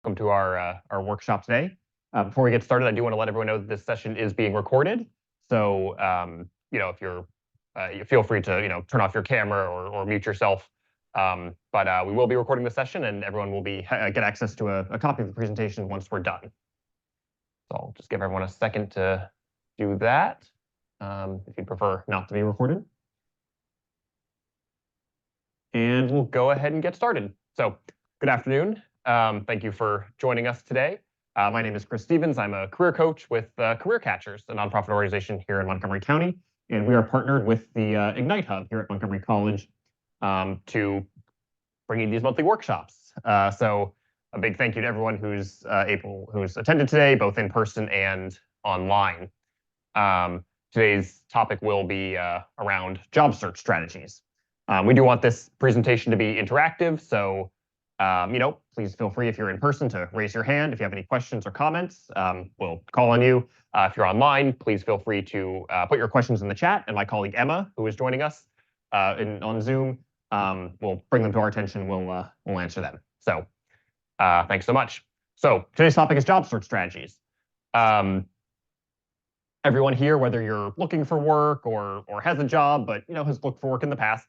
Welcome to our workshop today. Before we get started, I do want to let everyone know that this session is being recorded. So if you feel free to turn off your camera or mute yourself. But we will be recording the session, and everyone will get access to a copy of the presentation once we're done. So I'll just give everyone a second to do that, if you'd prefer not to be recorded. And we'll go ahead and get started. So good afternoon. Thank you for joining us today. My name is Chris Stevens. I'm a career coach with Career Catchers, a nonprofit organization here in Montgomery County. And we are partnered with the Ignite Hub here at Montgomery College to bring you these monthly workshops. So a big thank you to everyone who's attended today, both in person and online. Today's topic will be around job search strategies. We do want this presentation to be interactive, so please feel free if you're in person to raise your hand. If you have any questions or comments, we'll call on you. If you're online, please feel free to put your questions in the chat, and my colleague Emma, who is joining us on Zoom, will bring them to our attention. We'll answer them. So thanks so much. So today's topic is job search strategies. Everyone here, whether you're looking for work or has a job but has looked for work in the past,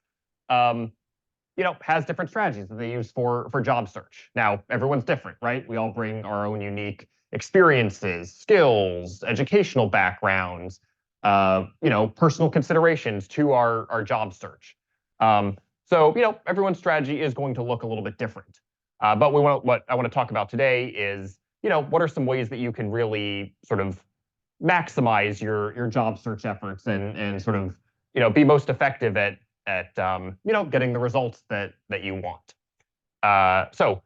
has different strategies that they use for job search. Now, everyone's different, right? We all bring our own unique experiences, skills, educational backgrounds, personal considerations to our job search. So everyone's strategy is going to look a little bit different. But what I want to talk about today is, what are some ways that you can really sort of maximize your job search efforts and sort of be most effective at getting the results that you want. So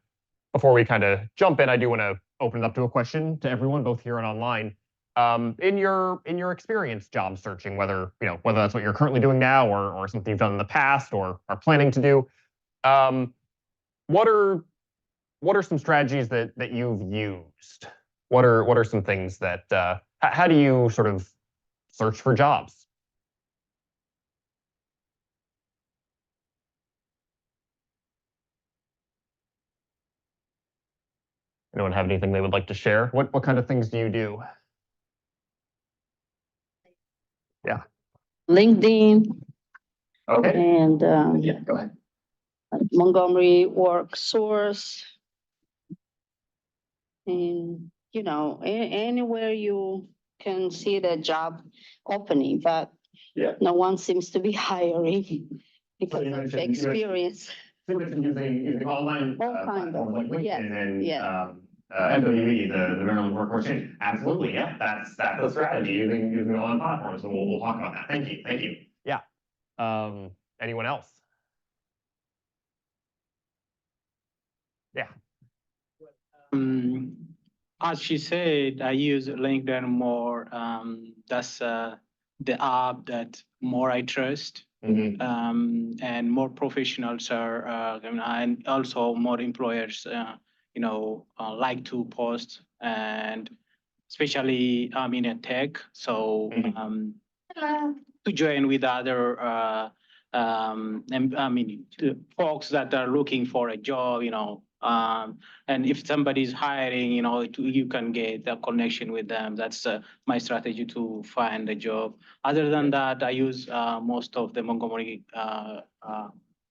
before we kind of jump in, I do want to open it up to a question to everyone, both here and online. In your experience job searching, whether that's what you're currently doing now or something you've done in the past or are planning to do, what are some strategies that you've used? What are some things that how do you sort of search for jobs? Anyone have anything they would like to share? What kind of things do you do? Yeah. LinkedIn. Okay. And Yeah, go ahead. Montgomery Work Source. And anywhere you can see the job opening, but no one seems to be hiring because of experience. So using online platforms like LinkedIn and MWE, the Maryland Workforce Change. Absolutely, yeah, that's the strategy using online platforms. So we'll talk about that. Thank you. Yeah. Anyone else? Yeah. As she said, I use LinkedIn more. That's the app that more I trust. Mm-hmm. And more professionals are, and also more employers, like to post, and especially I'm in a tech, so to join with other, folks that are looking for a job, and if somebody's hiring, you can get a connection with them. That's my strategy to find a job. Other than that, I use most of the Montgomery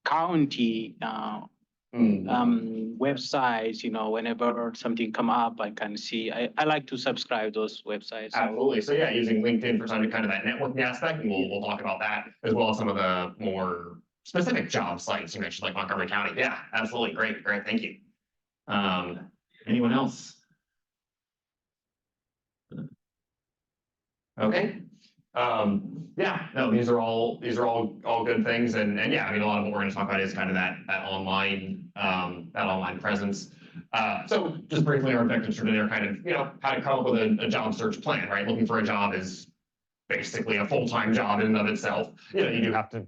County websites. Whenever something come up, I can see. I like to subscribe those websites. Absolutely. So yeah, using LinkedIn for kind of that networking aspect, and we'll talk about that, as well as some of the more specific job sites you mentioned, like Montgomery County. Yeah, absolutely. Great. Thank you. Anyone else? Okay. Yeah, no, these are all good things, and yeah, I mean, a lot of what we're going to talk about is kind of that online presence. So just briefly, our objectives for today are kind of how to come up with a job search plan, right? Looking for a job is basically a full-time job in and of itself. You do have to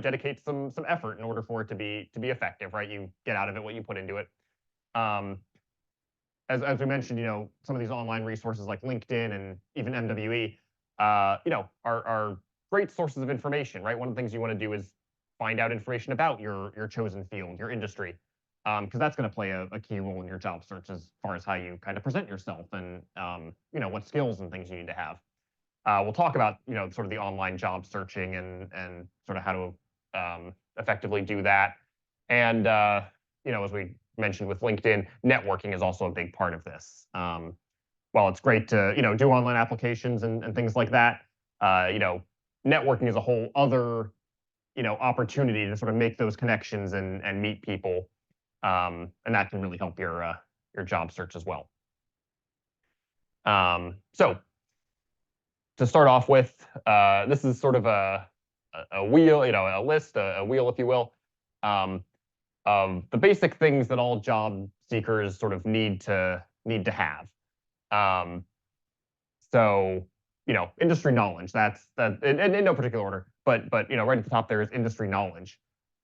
dedicate some effort in order for it to be effective, right? You get out of it what you put into it. As we mentioned, some of these online resources like LinkedIn and even MWE, are great sources of information, right? One of the things you want to do is find out information about your chosen field, your industry. because that's going to play a key role in your job search as far as how you kind of present yourself and what skills and things you need to have. We'll talk about sort of the online job searching and sort of how to effectively do that. And as we mentioned with LinkedIn, networking is also a big part of this. While it's great to do online applications and things like that, networking is a whole other opportunity to sort of make those connections and meet people, and that can really help your job search as well. So to start off with, this is sort of a wheel, a list, a wheel, if you will, of the basic things that all job seekers sort of need to have. So, industry knowledge, that's in no particular order, but right at the top there is industry knowledge.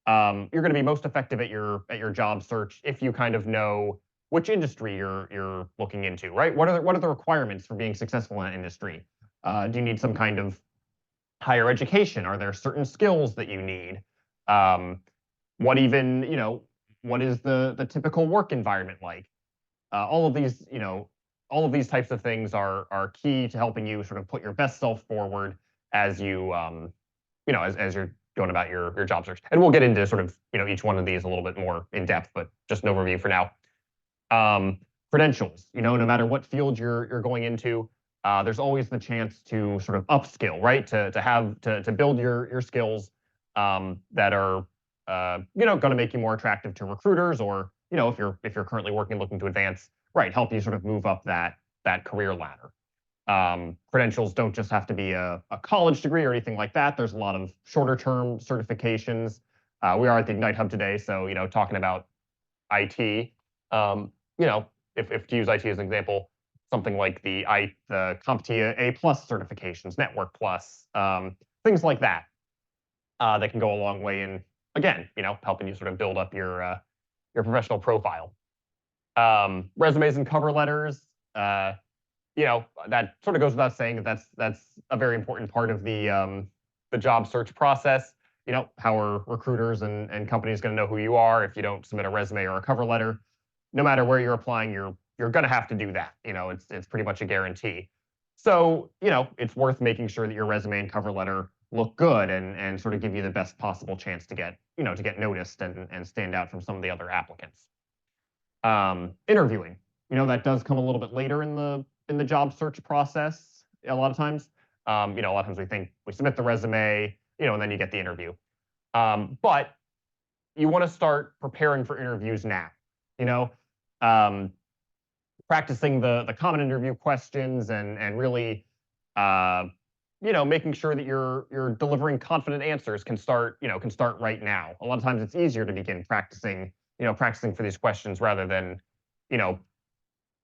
You're going to be most effective at your job search if you kind of know which industry you're looking into, right? What are the requirements for being successful in that industry? Do you need some kind of higher education? Are there certain skills that you need? What is the typical work environment like? All of these types of things are key to helping you sort of put your best self forward as you as you're going about your job search. And we'll get into sort of each one of these a little bit more in depth, but just an overview for now. Credentials, no matter what field you're going into, there's always the chance to sort of upskill, right? To build your skills that are going to make you more attractive to recruiters, or if you're currently working looking to advance, right, help you sort of move up that career ladder. Credentials don't just have to be a college degree or anything like that. There's a lot of shorter term certifications. We are at the Ignite Hub today, so talking about IT. If to use IT as an example, something like the CompTIA A+ certifications, Network Plus, things like that, that can go a long way in, again, helping you sort of build up your professional profile. Resumes and cover letters, that sort of goes without saying that's a very important part of the job search process. How are recruiters and companies going to know who you are if you don't submit a resume or a cover letter? No matter where you're applying, you're going to have to do that. It's pretty much a guarantee. So, it's worth making sure that your resume and cover letter look good and sort of give you the best possible chance to get noticed and stand out from some of the other applicants. Interviewing, that does come a little bit later in the job search process. A lot of times, a lot of times we think we submit the resume, and then you get the interview. But you want to start preparing for interviews now. Practicing the common interview questions and really, making sure that you're delivering confident answers can start right now. A lot of times it's easier to begin practicing for these questions rather than,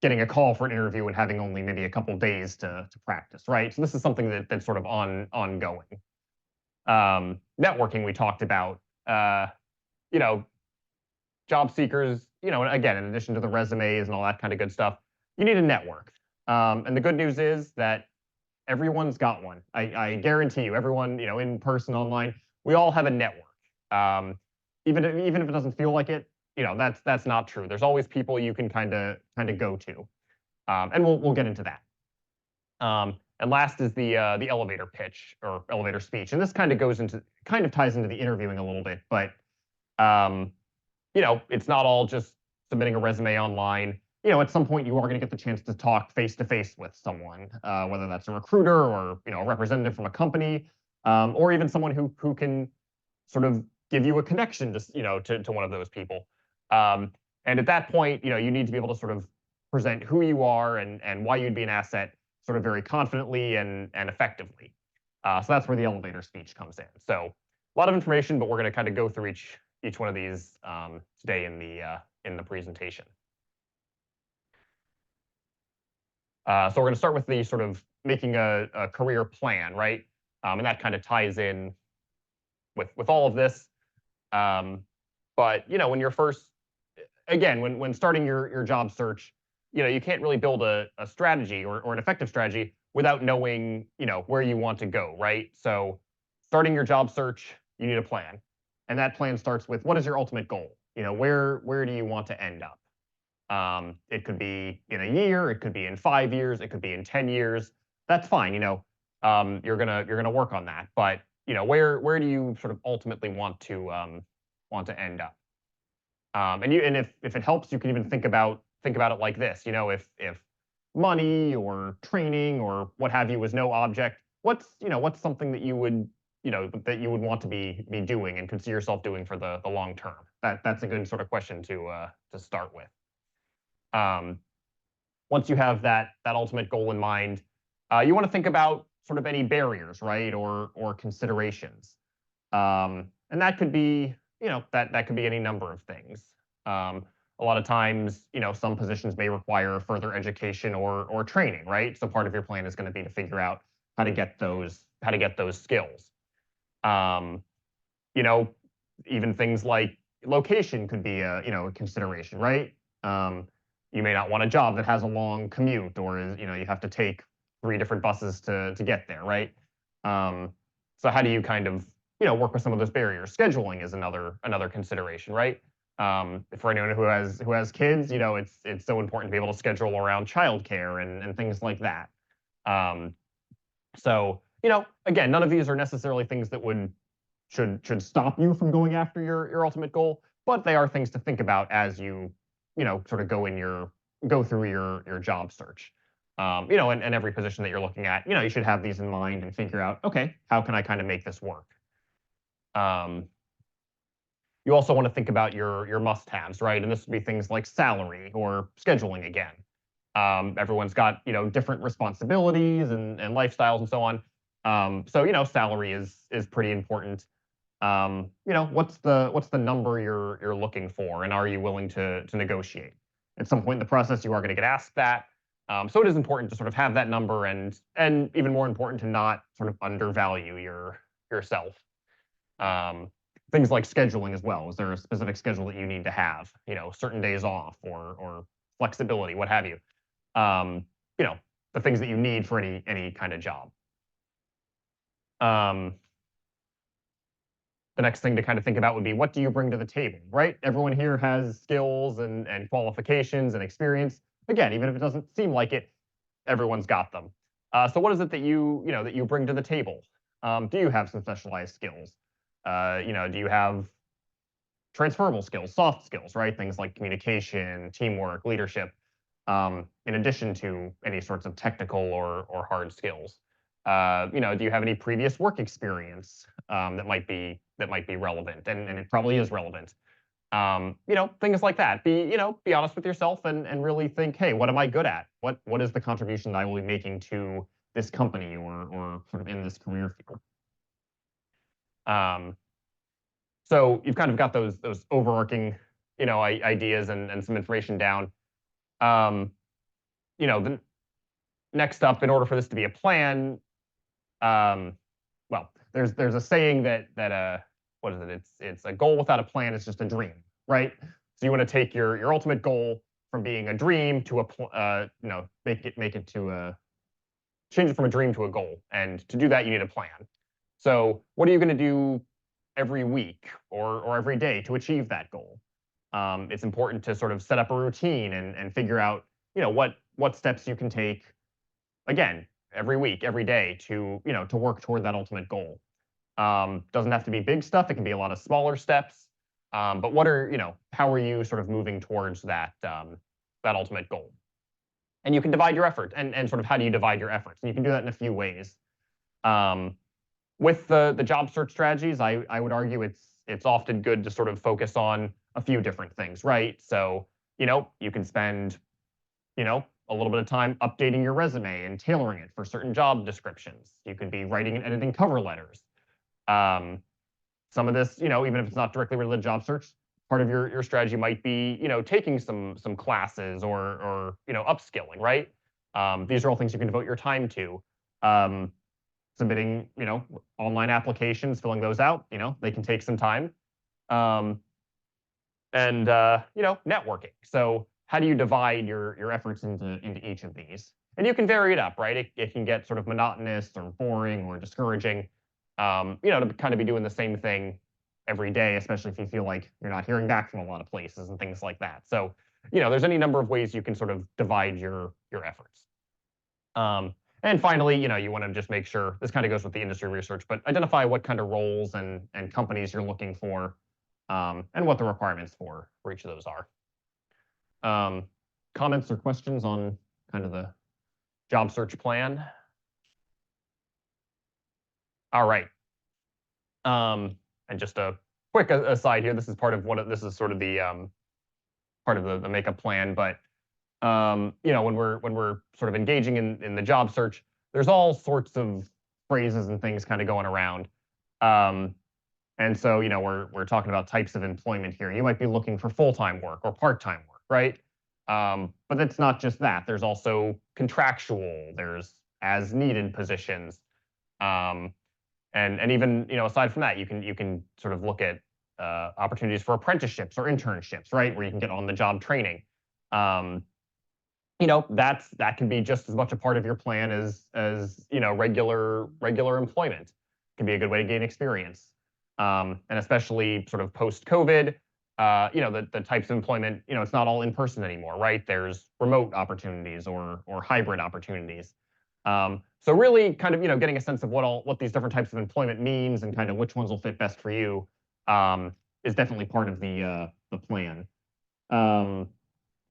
getting a call for an interview and having only maybe a couple days to practice, right? So this is something that's sort of ongoing. Networking, we talked about, job seekers, again, in addition to the resumes and all that kind of good stuff, you need a network. And the good news is that everyone's got one. I guarantee you, everyone, in person, online, we all have a network. Even if it doesn't feel like it, that's not true. There's always people you can kind of go to, and we'll get into that. And last is the elevator pitch or elevator speech, and this kind of ties into the interviewing a little bit, but it's not all just submitting a resume online. At some point you are going to get the chance to talk face to face with someone, whether that's a recruiter or a representative from a company, or even someone who can sort of give you a connection to one of those people. And at that point, you need to be able to sort of present who you are and why you'd be an asset sort of very confidently and effectively. So that's where the elevator speech comes in. So a lot of information, but we're going to kind of go through each one of these today in the presentation. So we're going to start with the sort of making a career plan, right? And that kind of ties in with all of this. But when you're when starting your job search, you can't really build a strategy or an effective strategy without knowing where you want to go, right? So starting your job search, you need a plan, and that plan starts with what is your ultimate goal, where do you want to end up? It could be in a year, it could be in 5 years, it could be in 10 years. That's fine. You're gonna work on that. But where do you sort of ultimately want to end up? And if it helps, you can even think about it like this. If money or training or what have you was no object, what's something that you would want to be doing and could see yourself doing for the long term? That's a good sort of question to start with. Um, Once you have that ultimate goal in mind, you want to think about sort of any barriers, right, or considerations. And that could be, that could be any number of things. A lot of times, some positions may require further education or training, right? So part of your plan is going to be to figure out how to get those skills. Um, you know, Even things like location could be a consideration, right? You may not want a job that has a long commute, or you have to take 3 different buses to get there, right? Um, so how do you kind of work with some of those barriers? Scheduling is another consideration, right? For anyone who has kids, it's so important to be able to schedule around childcare and things like that. Um, so again, none of these are necessarily things that should stop you from going after your ultimate goal, but they are things to think about as you sort of go through your job search. And every position that you're looking at, you should have these in mind and figure out, okay, how can I kind of make this work? Um, you also want to think about your must-haves, right? And this would be things like salary or scheduling again. Everyone's got different responsibilities and lifestyles and so on. So salary is pretty important. What's the number you're looking for, and are you willing to negotiate? At some point in the process, you are going to get asked that. So it is important to sort of have that number, and even more important to not sort of undervalue yourself. Um, Things like scheduling as well. Is there a specific schedule that you need to have? Certain days off or flexibility, what have you. Um, you know, the things that you need for any kind of job. Um, the next thing to kind of think about would be, what do you bring to the table, right? Everyone here has skills and qualifications and experience. Again, even if it doesn't seem like it, everyone's got them. So what is it that you bring to the table? Do you have some specialized skills? Do you have transferable skills, soft skills, right? Things like communication, teamwork, leadership, in addition to any sorts of technical or hard skills. Do you have any previous work experience that might be relevant? And it probably is relevant. Things like that. Be honest with yourself and really think, hey, what am I good at? What is the contribution that I will be making to this company or sort of in this career field? So you've kind of got those overarching ideas and some information down. The next up, in order for this to be a plan, well, there's a saying that what is it? It's a goal without a plan is just a dream, right? So you want to take your ultimate goal from being a dream to make it to a change it from a dream to a goal, and to do that you need a plan. So what are you going to do every week or every day to achieve that goal? It's important to sort of set up a routine and figure out what steps you can take, again, every week, every day to work toward that ultimate goal. Doesn't have to be big stuff. It can be a lot of smaller steps. But how are you sort of moving towards that ultimate goal? And you can divide your effort, and sort of how do you divide your efforts? And you can do that in a few ways. With the job search strategies, I would argue it's often good to sort of focus on a few different things, right? So you can spend a little bit of time updating your resume and tailoring it for certain job descriptions. You could be writing and editing cover letters. Some of this, even if it's not directly related to job search, part of your strategy might be, taking some classes or upskilling, right? These are all things you can devote your time to. Submitting, online applications, filling those out, they can take some time. And networking. So how do you divide your efforts into each of these? And you can vary it up, right? It can get sort of monotonous or boring or discouraging, to kind of be doing the same thing every day, especially if you feel like you're not hearing back from a lot of places and things like that. So, there's any number of ways you can sort of divide your efforts. And finally, you want to just make sure, this kind of goes with the industry research, but identify what kind of roles and companies you're looking for, and what the requirements for each of those are. Comments or questions on kind of the job search plan? All right. And just a quick aside here, this is part of this is sort of the part of the makeup plan, but when we're sort of engaging in the job search, there's all sorts of phrases and things kind of going around. And so, we're talking about types of employment here. You might be looking for full-time work or part-time work, right? But it's not just that. There's also contractual, there's as-needed positions. And even, aside from that, you can sort of look at opportunities for apprenticeships or internships, right? Where you can get on-the-job training. That can be just as much a part of your plan as regular employment. It can be a good way to gain experience. And especially sort of post-COVID, the types of employment, it's not all in person anymore, right? There's remote opportunities or hybrid opportunities. So really kind of, getting a sense of what these different types of employment means and kind of which ones will fit best for you, is definitely part of the plan.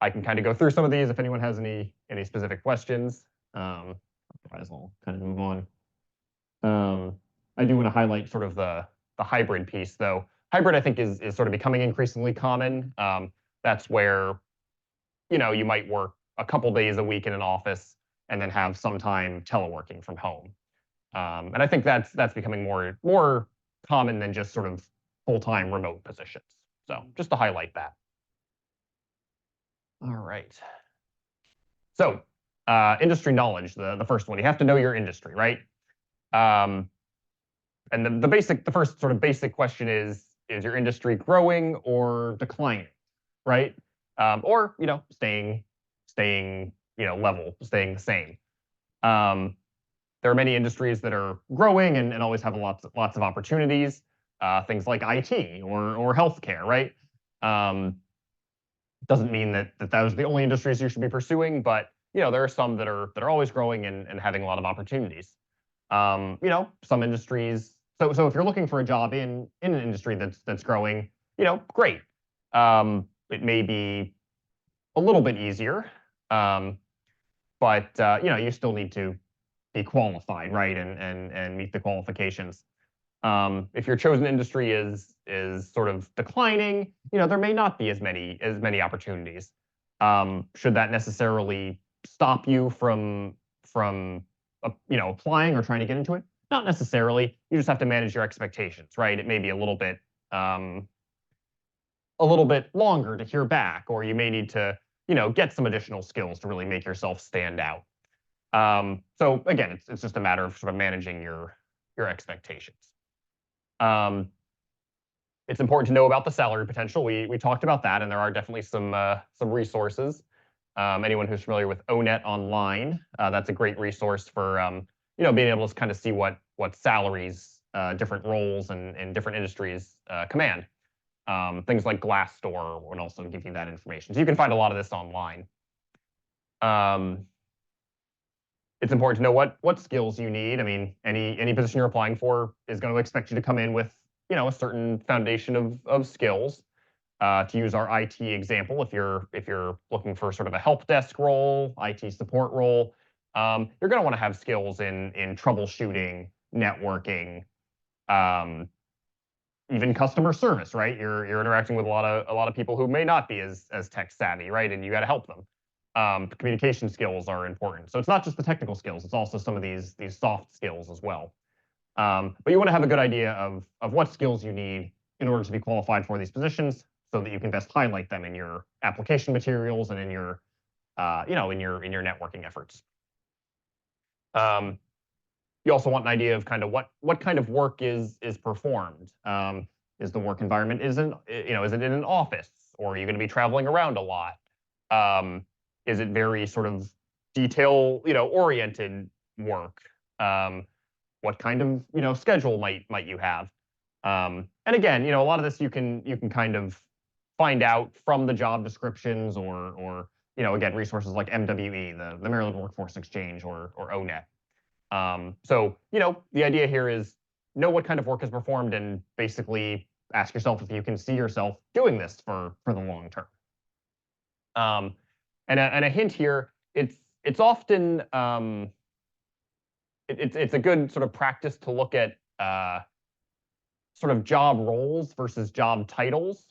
I can kind of go through some of these if anyone has any specific questions. Otherwise, I'll kind of move on. I do want to highlight sort of the hybrid piece, though. Hybrid, I think, is sort of becoming increasingly common. That's where, you might work a couple days a week in an office and then have some time teleworking from home. And I think that's becoming more common than just sort of full-time remote positions. So just to highlight that. All right. So industry knowledge, the first one. You have to know your industry, right? And the first sort of basic question is your industry growing or declining, right? Or staying level, staying the same. There are many industries that are growing and always have lots of opportunities. Things like IT or healthcare, right? Doesn't mean that those are the only industries you should be pursuing, but there are some that are always growing and having a lot of opportunities. Some industries. So if you're looking for a job in an industry that's growing, great. It may be a little bit easier, but you still need to be qualified, right, and meet the qualifications. If your chosen industry is sort of declining, there may not be as many opportunities. Should that necessarily stop you from applying or trying to get into it? Not necessarily. You just have to manage your expectations, right? It may be a little bit longer to hear back, or you may need to get some additional skills to really make yourself stand out. So again, it's just a matter of sort of managing your expectations. It's important to know about the salary potential. We talked about that, and there are definitely some resources. Anyone who's familiar with O*NET Online, that's a great resource for being able to kind of see what salaries different roles and different industries command. Things like Glassdoor would also give you that information. So you can find a lot of this online. It's important to know what skills you need. I mean, any position you're applying for is going to expect you to come in with a certain foundation of skills. To use our IT example, if you're looking for sort of a help desk role, IT support role, you're going to want to have skills in troubleshooting, networking, even customer service, right? You're interacting with a lot of people who may not be as tech savvy, right? And you got to help them. Communication skills are important. So it's not just the technical skills, it's also some of these soft skills as well. But you want to have a good idea of what skills you need in order to be qualified for these positions, so that you can best highlight them in your application materials and in your in your networking efforts. You also want an idea of kind of what kind of work is performed. Is the work environment is it in an office, or are you going to be traveling around a lot? Is it very sort of detail oriented work? What kind of schedule might you have? And again, a lot of this you can kind of find out from the job descriptions or again, resources like MWE, the Maryland Workforce Exchange, or ONET. So, the idea here is know what kind of work is performed and basically ask yourself if you can see yourself doing this for the long term. And a hint here, it's often it's a good sort of practice to look at sort of job roles versus job titles.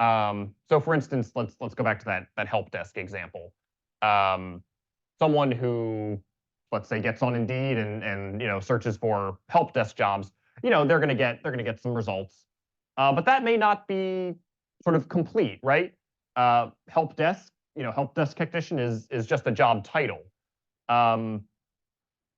So for instance, let's go back to that help desk example. Someone who, let's say, gets on Indeed and searches for help desk jobs, they're gonna get some results. But that may not be sort of complete, right? Help desk, help desk technician is just a job title.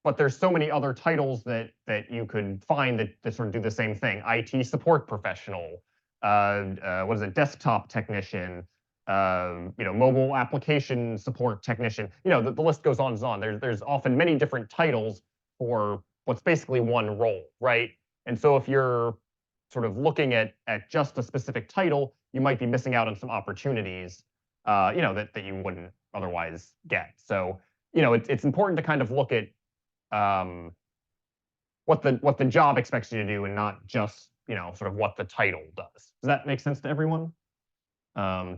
But there's so many other titles that you could find that sort of do the same thing. IT support professional, what is it? Desktop technician, mobile application support technician. The list goes on and on. There's often many different titles for what's basically one role, right? And so if you're sort of looking at just a specific title, you might be missing out on some opportunities, that you wouldn't otherwise get. So, it's important to kind of look at what the job expects you to do and not just sort of what the title does. Does that make sense to everyone? So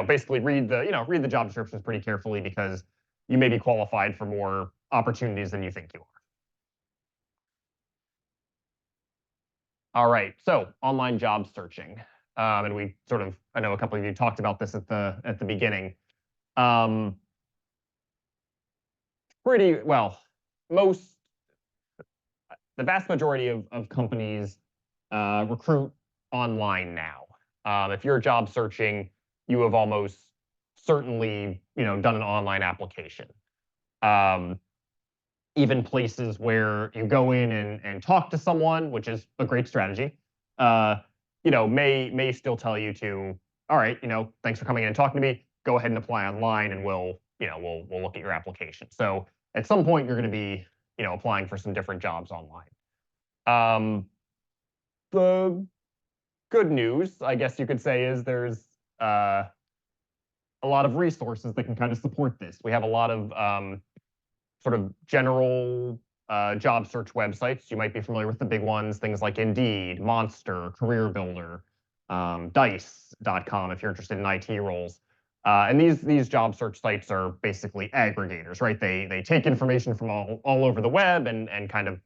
basically read the job descriptions pretty carefully because you may be qualified for more opportunities than you think you are. All right, so online job searching, and we sort of, I know a couple of you talked about this at the beginning. Pretty well, the vast majority of companies recruit online now. If you're job searching, you have almost certainly done an online application. Even places where you go in and talk to someone, which is a great strategy, may still tell you to, all right, thanks for coming in and talking to me. Go ahead and apply online, and we'll look at your application. So at some point, you're going to be applying for some different jobs online. The good news, I guess you could say, is there's a lot of resources that can kind of support this. We have a lot of sort of general job search websites. You might be familiar with the big ones, things like Indeed, Monster, CareerBuilder, Dice.com if you're interested in IT roles. And these job search sites are basically aggregators, right? They take information from all over the web and kind of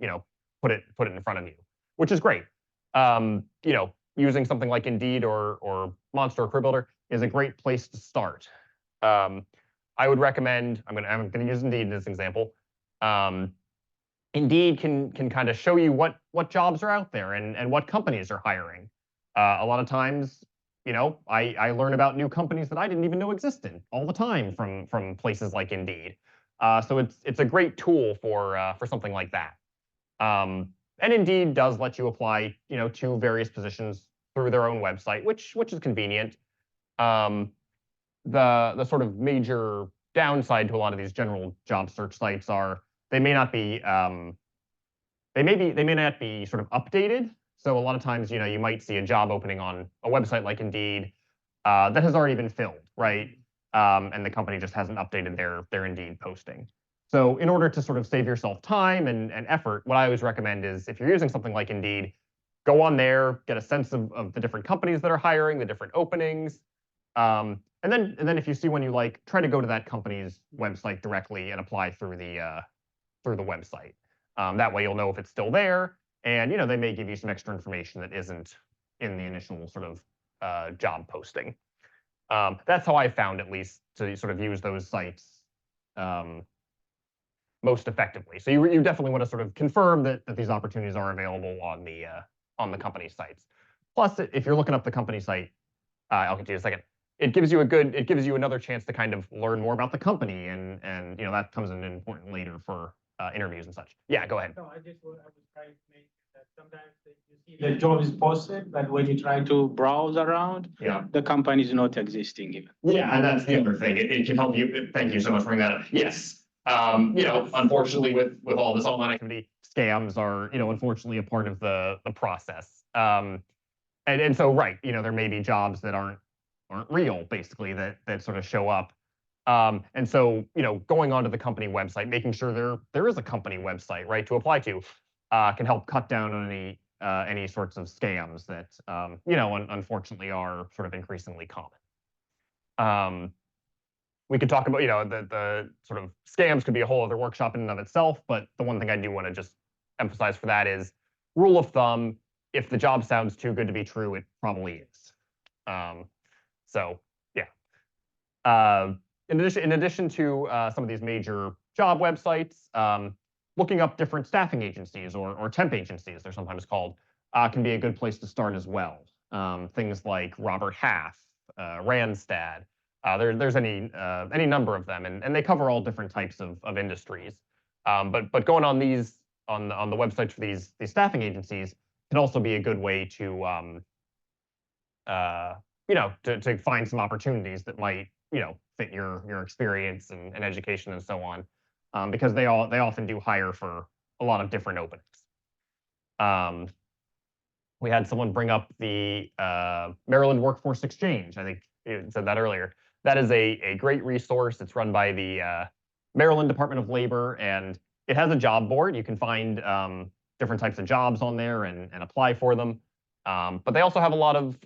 put it in front of you, which is great. Using something like Indeed or Monster or CareerBuilder is a great place to start. I would recommend, I'm gonna use Indeed as an example. Indeed can kind of show you what jobs are out there and what companies are hiring. A lot of times, I learn about new companies that I didn't even know existed all the time from places like Indeed. So it's a great tool for something like that. And Indeed does let you apply, to various positions through their own website, which is convenient. The sort of major downside to a lot of these general job search sites are they may not be sort of updated. So a lot of times, you might see a job opening on a website like Indeed that has already been filled, right? And the company just hasn't updated their Indeed posting. So in order to sort of save yourself time and effort, what I always recommend is if you're using something like Indeed, go on there, get a sense of the different companies that are hiring, the different openings. And then if you see one you like, try to go to that company's website directly and apply through the website. That way you'll know if it's still there, and they may give you some extra information that isn't in the initial sort of job posting. That's how I found, at least, to sort of use those sites most effectively. So you definitely want to sort of confirm that these opportunities are available on the company sites. Plus, if you're looking up the company site, I'll get to you in a second. It gives you another chance to kind of learn more about the company, and that comes in important later for interviews and such. Yeah, go ahead. No, I was trying to make that sometimes you see the job is posted, but when you try to browse around, the company is not existing even. Yeah, and that's the other thing. It can help you. Thank you so much for bringing that up. Yes. Unfortunately, with all this online activity, scams are unfortunately a part of the process. and so right, there may be jobs that aren't real, basically, that sort of show up. And so, going onto the company website, making sure there is a company website, right, to apply to, can help cut down on any sorts of scams that unfortunately are sort of increasingly common. We could talk about, the sort of scams could be a whole other workshop in and of itself, but the one thing I do want to just emphasize for that is rule of thumb: if the job sounds too good to be true, it probably is. So yeah. In addition to some of these major job websites, looking up different staffing agencies or temp agencies, they're sometimes called, can be a good place to start as well. Things like Robert Half, Randstad. There's any number of them, and they cover all different types of industries. But going on the websites for these staffing agencies can also be a good way to to find some opportunities that might fit your experience and education and so on, because they often do hire for a lot of different openings. We had someone bring up the Maryland Workforce Exchange. I think you said that earlier. That is a great resource. It's run by the Maryland Department of Labor, and it has a job board. You can find different types of jobs on there and apply for them. But they also have a lot of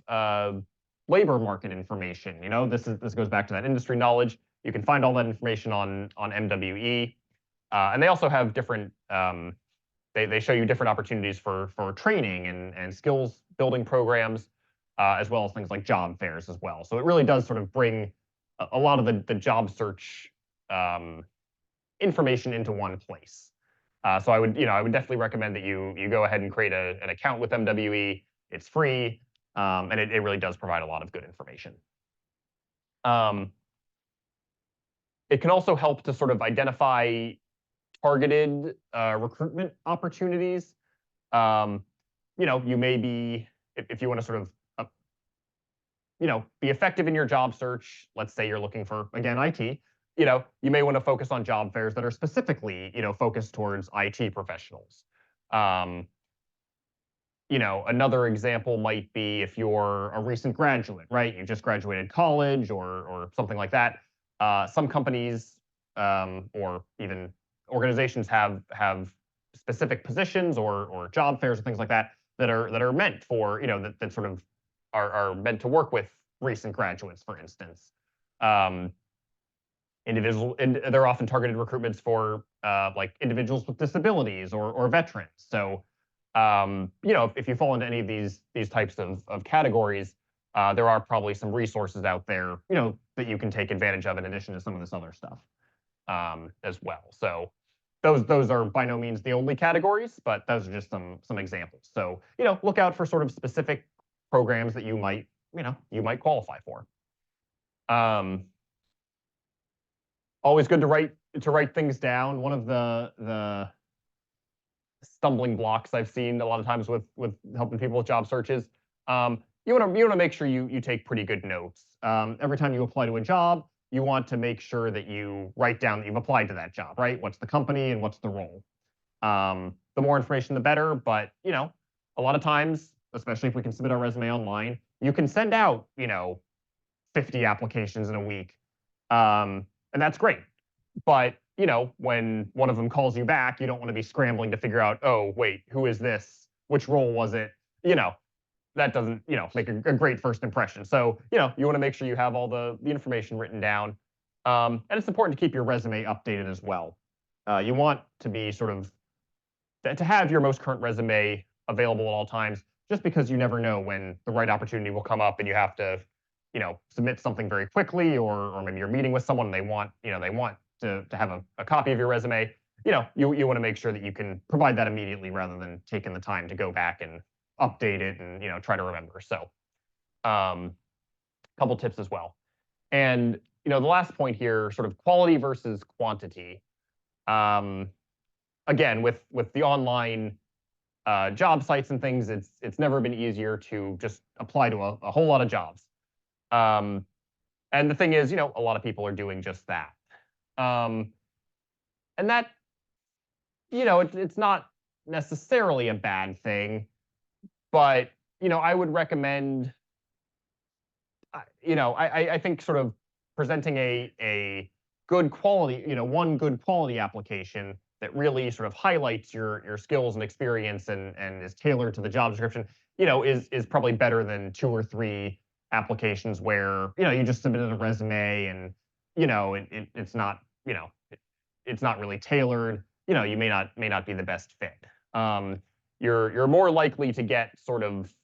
labor market information. This goes back to that industry knowledge. You can find all that information on MWE, and they also have different. They show you different opportunities for training and skills building programs, as well as things like job fairs as well. So it really does sort of bring a lot of the job search information into one place. So I would definitely recommend that you go ahead and create an account with MWE. It's free, and it really does provide a lot of good information. It can also help to sort of identify targeted recruitment opportunities. You may be, if you want to sort of be effective in your job search. Let's say you're looking for, again, IT. You may want to focus on job fairs that are specifically focused towards IT professionals. Another example might be if you're a recent graduate, right? You just graduated college or something like that. Some companies or even organizations have specific positions or job fairs or things like that that are meant for that sort of are meant to work with recent graduates, for instance. And they're often targeted recruitments for like individuals with disabilities or veterans. So if you fall into any of these types of categories, there are probably some resources out there that you can take advantage of in addition to some of this other stuff as well. So those are by no means the only categories, but those are just some examples. So look out for sort of specific programs that you might qualify for. Always good to write things down. One of the stumbling blocks I've seen a lot of times with helping people with job searches, you want to make sure you take pretty good notes. Every time you apply to a job, you want to make sure that you write down that you've applied to that job, right? What's the company and what's the role? The more information, the better. But a lot of times, especially if we can submit our resume online, you can send out 50 applications in a week, and that's great. But when one of them calls you back, you don't want to be scrambling to figure out, oh wait, who is this? Which role was it? That doesn't make a great first impression. So you want to make sure you have all the information written down, and it's important to keep your resume updated as well. You want to be sort of to have your most current resume available at all times, just because you never know when the right opportunity will come up and you have to submit something very quickly, or maybe you're meeting with someone and they want to have a copy of your resume. You want to make sure that you can provide that immediately rather than taking the time to go back and update it and try to remember. So couple tips as well. And the last point here, sort of quality versus quantity. Again, with the online job sites and things, it's never been easier to just apply to a whole lot of jobs. And the thing is, a lot of people are doing just that. And that, it's not necessarily a bad thing, but I would recommend, I think sort of presenting a good quality, one good quality application that really sort of highlights your skills and experience and is tailored to the job description, is probably better than 2 or 3 applications where, you just submitted a resume and, it's not, it's not really tailored. You may not be the best fit. You're more likely to get sort of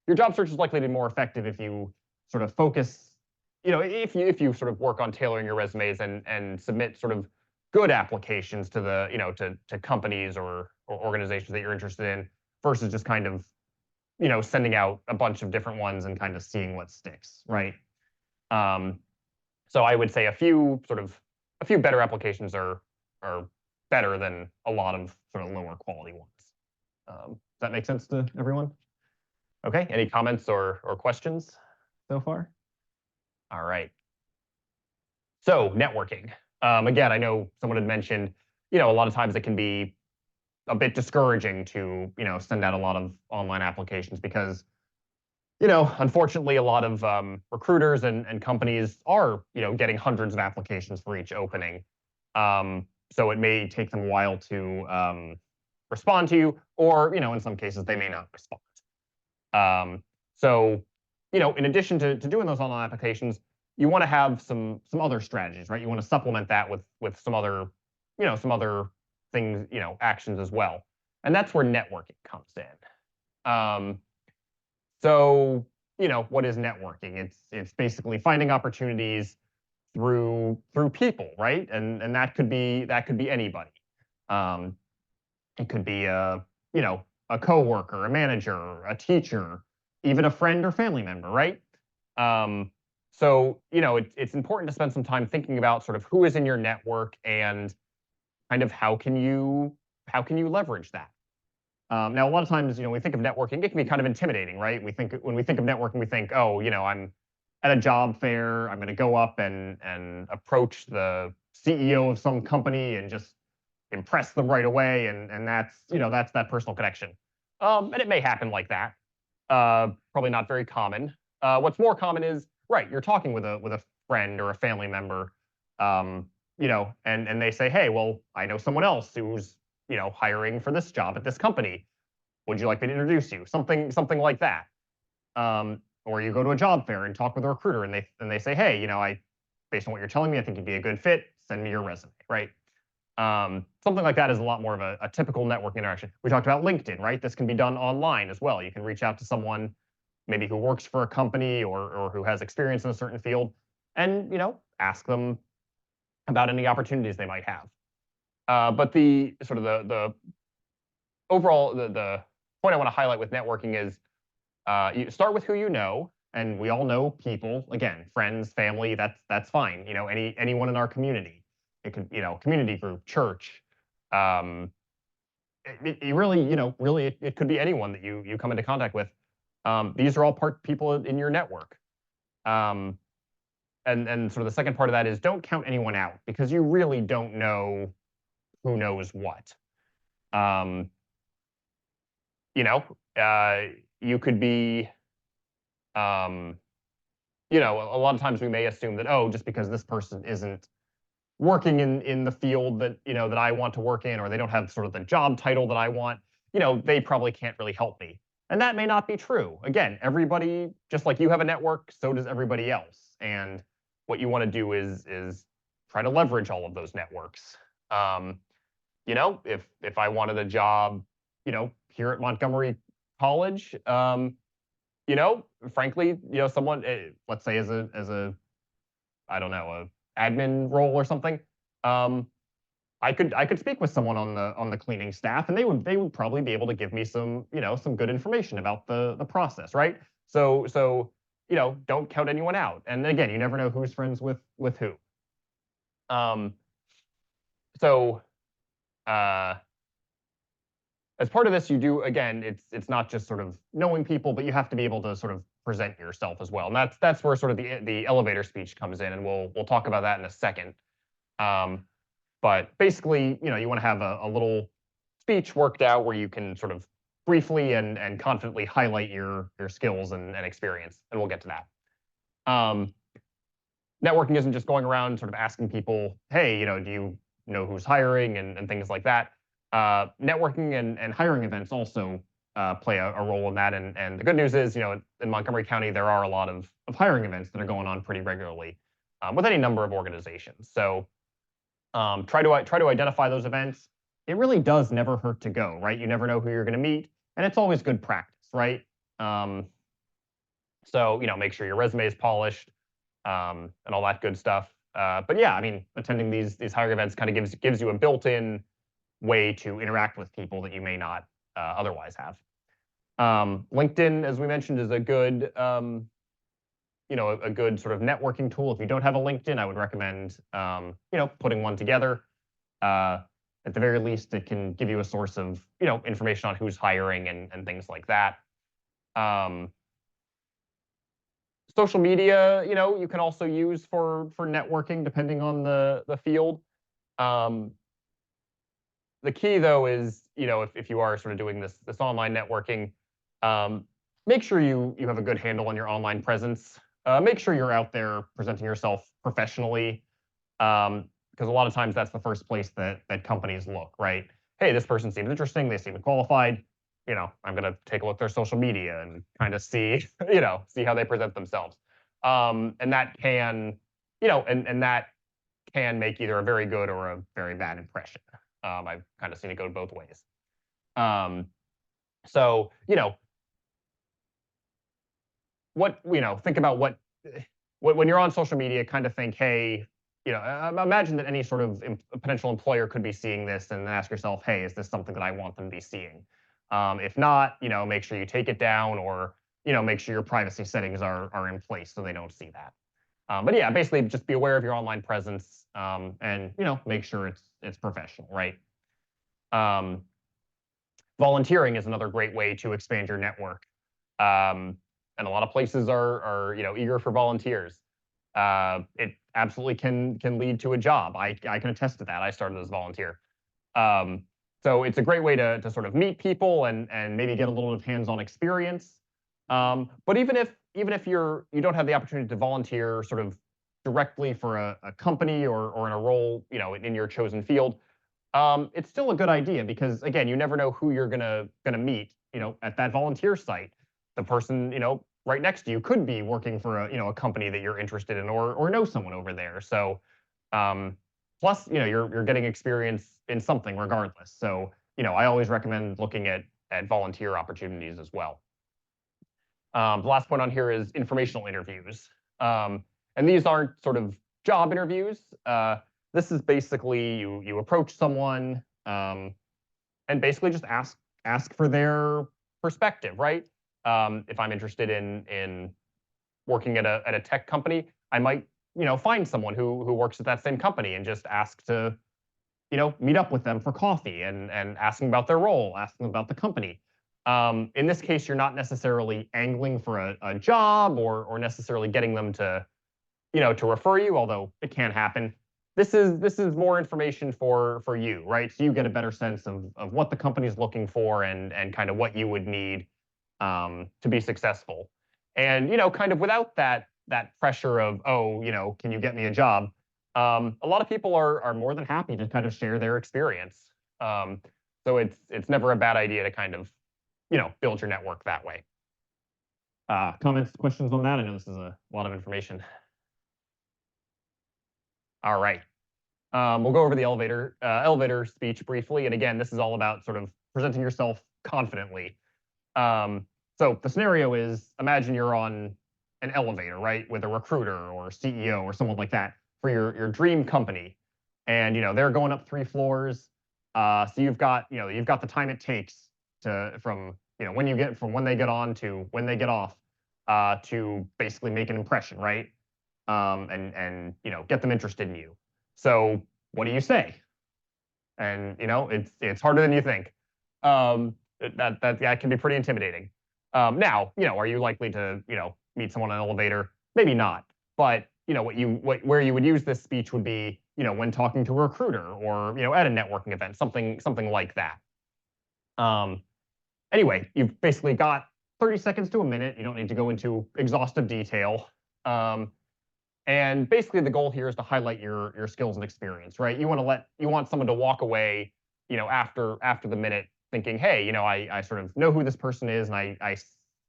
your job search is likely to be more effective if you sort of focus, if you sort of work on tailoring your resumes and submit sort of good applications to the, to companies or organizations that you're interested in versus just kind of, sending out a bunch of different ones and kind of seeing what sticks, right? So I would say a few better applications are better than a lot of sort of lower quality ones. Does that make sense to everyone? Okay, any comments or questions so far? All right. So networking. Again, I know someone had mentioned, a lot of times it can be a bit discouraging to, send out a lot of online applications because, unfortunately, a lot of recruiters and companies are, getting hundreds of applications for each opening. So it may take them a while to respond to you, or, in some cases, they may not respond. So, in addition to doing those online applications, you want to have some other strategies, right? You want to supplement that with some other, some other things, actions as well. And that's where networking comes in. So, what is networking? It's basically finding opportunities through people, right? And that could be anybody. It could be a coworker, a manager, a teacher, even a friend or family member, right? So, it's important to spend some time thinking about sort of who is in your network and kind of how can you leverage that. Now, a lot of times, we think of networking, it can be kind of intimidating, right? When we think of networking, we think, oh, I'm at a job fair, I'm going to go up and approach the CEO of some company and just impress them right away, and that's that personal connection. And it may happen like that. Probably not very common. What's more common is, right, you're talking with a friend or a family member, and they say, hey, well, I know someone else who's hiring for this job at this company. Would you like me to introduce you? Something like that. Or you go to a job fair and talk with a recruiter, and they say, hey, based on what you're telling me, I think you'd be a good fit. Send me your resume, right? Something like that is a lot more of a typical networking interaction. We talked about LinkedIn, right? This can be done online as well. You can reach out to someone maybe who works for a company or who has experience in a certain field and, ask them about any opportunities they might have. But the sort of the overall, the point I want to highlight with networking is you start with who you know, and we all know people, again, friends, family, that's fine. Anyone in our community. It could, community group, church. It really, it could be anyone that you come into contact with. These are all people in your network. And sort of the second part of that is don't count anyone out because you really don't know who knows what. You could be, a lot of times we may assume that, oh, just because this person isn't working in the field that that I want to work in, or they don't have sort of the job title that I want, they probably can't really help me. And that may not be true. Again, everybody, just like you have a network, so does everybody else. And what you want to do is try to leverage all of those networks. If I wanted a job, here at Montgomery College, frankly, someone, let's say as a I don't know, a admin role or something, I could speak with someone on the cleaning staff, and they would probably be able to give me some good information about the process, right? So don't count anyone out. And again, you never know who's friends with who. As part of this, you do, again, it's not just sort of knowing people, but you have to be able to sort of present yourself as well. And that's where sort of the elevator speech comes in, and we'll talk about that in a second. But basically, you want to have a little speech worked out where you can sort of briefly and confidently highlight your skills and experience, and we'll get to that. Networking isn't just going around sort of asking people, hey, do you know who's hiring and things like that. Networking and hiring events also play a role in that. And the good news is, in Montgomery County, there are a lot of hiring events that are going on pretty regularly with any number of organizations. So try to identify those events. It really does never hurt to go, right? You never know who you're going to meet, and it's always good practice, right? So make sure your resume is polished and all that good stuff. But yeah, I mean, attending these hiring events kind of gives you a built-in way to interact with people that you may not otherwise have. LinkedIn, as we mentioned, is a good a good sort of networking tool. If you don't have a LinkedIn, I would recommend putting one together. At the very least, it can give you a source of information on who's hiring and things like that. Social media, you can also use for networking depending on the field. The key though is, if you are sort of doing this online networking, make sure you have a good handle on your online presence. Make sure you're out there presenting yourself professionally, because a lot of times that's the first place that companies look, right? Hey, this person seems interesting. They seem qualified. I'm going to take a look at their social media and kind of see, see how they present themselves. And that can, and that can make either a very good or a very bad impression. I've kind of seen it go both ways. So, think about what when you're on social media, kind of think, hey, imagine that any sort of potential employer could be seeing this and ask yourself, hey, is this something that I want them to be seeing? If not, make sure you take it down, or make sure your privacy settings are in place so they don't see that. But yeah, basically just be aware of your online presence, and make sure it's professional, right? Volunteering is another great way to expand your network, and a lot of places are eager for volunteers. It absolutely can lead to a job. I can attest to that. I started as a volunteer. So it's a great way to sort of meet people and maybe get a little bit of hands-on experience. But even if you don't have the opportunity to volunteer sort of directly for a company or in a role in your chosen field, it's still a good idea, because again, you never know who you're gonna meet at that volunteer site. The person right next to you could be working for a company that you're interested in, or know someone over there. So plus you're getting experience in something regardless. So I always recommend looking at volunteer opportunities as well. The last point on here is informational interviews, and these aren't sort of job interviews. This is basically you approach someone and basically just ask for their perspective, right? If I'm interested in working at a tech company, I might find someone who works at that same company and just ask to meet up with them for coffee and asking about their role, asking about the company. In this case, you're not necessarily angling for a job or necessarily getting them to refer you, although it can happen. This is more information for you, right? So you get a better sense of what the company's looking for and kind of what you would need to be successful. And kind of without that pressure of, oh, can you get me a job? A lot of people are more than happy to kind of share their experience. So it's never a bad idea to kind of build your network that way. Comments, questions on that? I know this is a lot of information. All right. We'll go over the elevator speech briefly. And again, this is all about sort of presenting yourself confidently. So the scenario is, imagine you're on an elevator, right, with a recruiter or CEO or someone like that for your dream company, and they're going up 3 floors. So you've got the time it takes from when they get on to when they get off, to basically make an impression, right? And get them interested in you. So what do you say? And it's harder than you think. That can be pretty intimidating. Now, are you likely to meet someone on an elevator? Maybe not. But where you would use this speech would be when talking to a recruiter or at a networking event, something like that. Anyway, you've basically got 30 seconds to a minute. You don't need to go into exhaustive detail. And basically the goal here is to highlight your skills and experience, right? You want someone to walk away, after the minute thinking, hey, I sort of know who this person is and I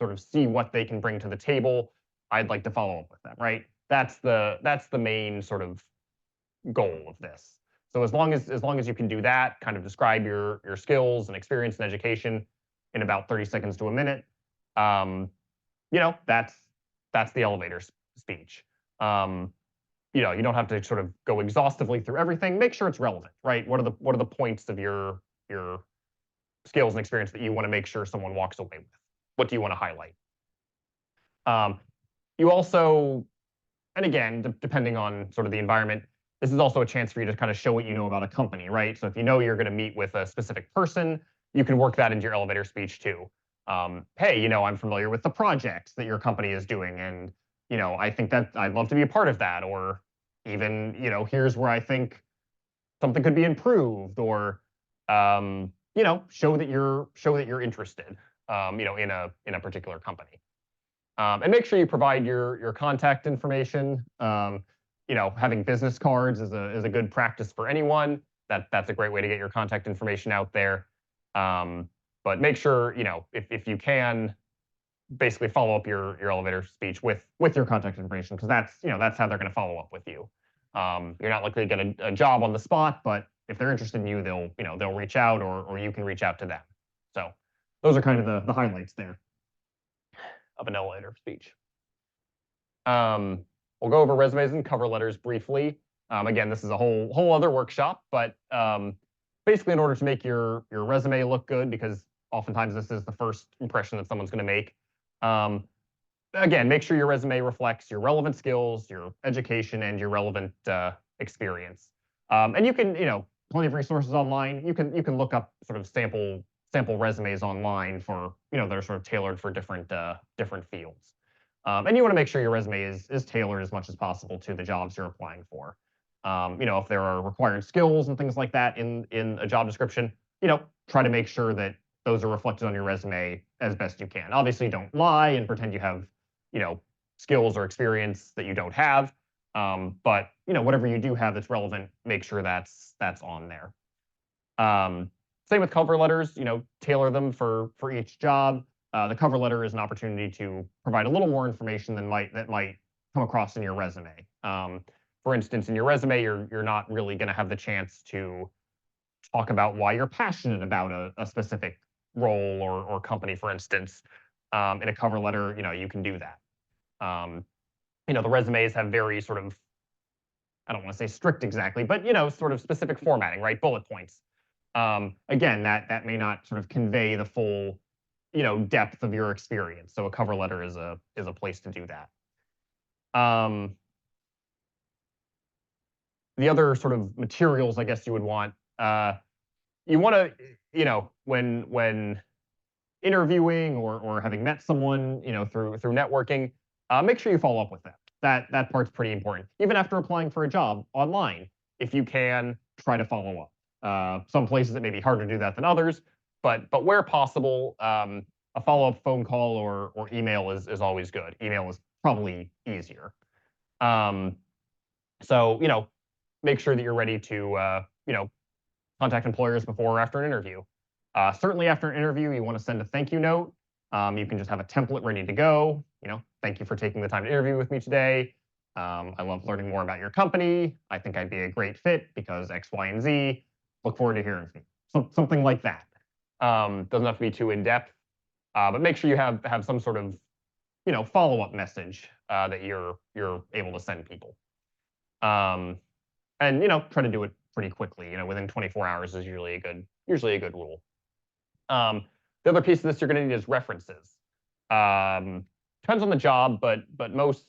sort of see what they can bring to the table. I'd like to follow up with them, right? That's the main sort of goal of this. So as long as you can do that, kind of describe your skills and experience and education in about 30 seconds to a minute, that's the elevator speech. You don't have to sort of go exhaustively through everything. Make sure it's relevant, right? What are the points of your skills and experience that you want to make sure someone walks away with? What do you want to highlight? You also, and again, depending on sort of the environment, this is also a chance for you to kind of show what you know about a company, right? So if you know you're going to meet with a specific person, you can work that into your elevator speech too. Hey, I'm familiar with the projects that your company is doing, and I think that I'd love to be a part of that. Or even, here's where I think something could be improved, or show that you're interested, in a particular company. And make sure you provide your contact information. Having business cards is a good practice for anyone. That's a great way to get your contact information out there. But make sure, if you can, basically follow up your elevator speech with your contact information, because that's how they're going to follow up with you. You're not likely to get a job on the spot, but if they're interested in you, they'll reach out, or you can reach out to them. So those are kind of the highlights there of an elevator speech. We'll go over resumes and cover letters briefly. Again, this is a whole other workshop, but basically, in order to make your resume look good, because oftentimes this is the first impression that someone's going to make. Again, make sure your resume reflects your relevant skills, your education, and your relevant experience. And you can, plenty of resources online. You can look up sort of sample resumes online for, that are sort of tailored for different fields. And you want to make sure your resume is tailored as much as possible to the jobs you're applying for. If there are required skills and things like that in a job description, try to make sure that those are reflected on your resume as best you can. Obviously, don't lie and pretend you have, skills or experience that you don't have. But whatever you do have that's relevant, make sure that's on there. Same with cover letters. Tailor them for each job. The cover letter is an opportunity to provide a little more information that might come across in your resume. For instance, in your resume, you're not really going to have the chance to talk about why you're passionate about a specific role or company, for instance. In a cover letter, you can do that. The resumes have very sort of, I don't want to say strict exactly, but sort of specific formatting, right? Bullet points. Again, that may not sort of convey the full, depth of your experience. So a cover letter is a place to do that. The other sort of materials, I guess you would want, you want to, when interviewing or having met someone, through networking, make sure you follow up with them. That part's pretty important. Even after applying for a job online, if you can, try to follow up. Some places it may be harder to do that than others, but where possible, a follow-up phone call or email is always good. Email is probably easier. So make sure that you're ready to contact employers before or after an interview. Certainly after an interview, you want to send a thank you note. You can just have a template ready to go. Thank you for taking the time to interview with me today. I love learning more about your company. I think I'd be a great fit because X, Y, and Z. Look forward to hearing from you. Something like that. Doesn't have to be too in-depth, but make sure you have some sort of follow-up message that you're able to send people. And try to do it pretty quickly. Within 24 hours is usually a good rule. The other piece of this you're going to need is references. Depends on the job, but most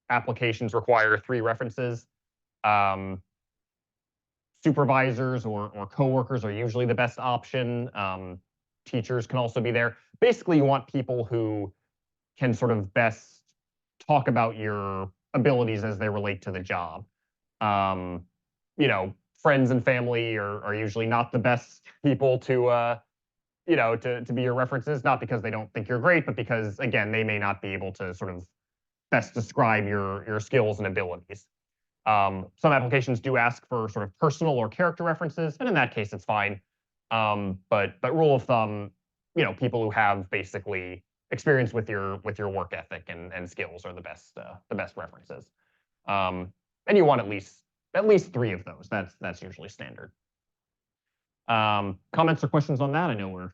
applications require 3 references. Supervisors or coworkers are usually the best option. Teachers can also be there. Basically, you want people who can sort of best talk about your abilities as they relate to the job. Friends and family are usually not the best people to to be your references, not because they don't think you're great, but because, again, they may not be able to sort of best describe your skills and abilities. Some applications do ask for sort of personal or character references, and in that case, it's fine. But rule of thumb, people who have basically experience with your work ethic and skills are the best references. And you want at least 3 of those. That's usually standard. Comments or questions on that? I know we're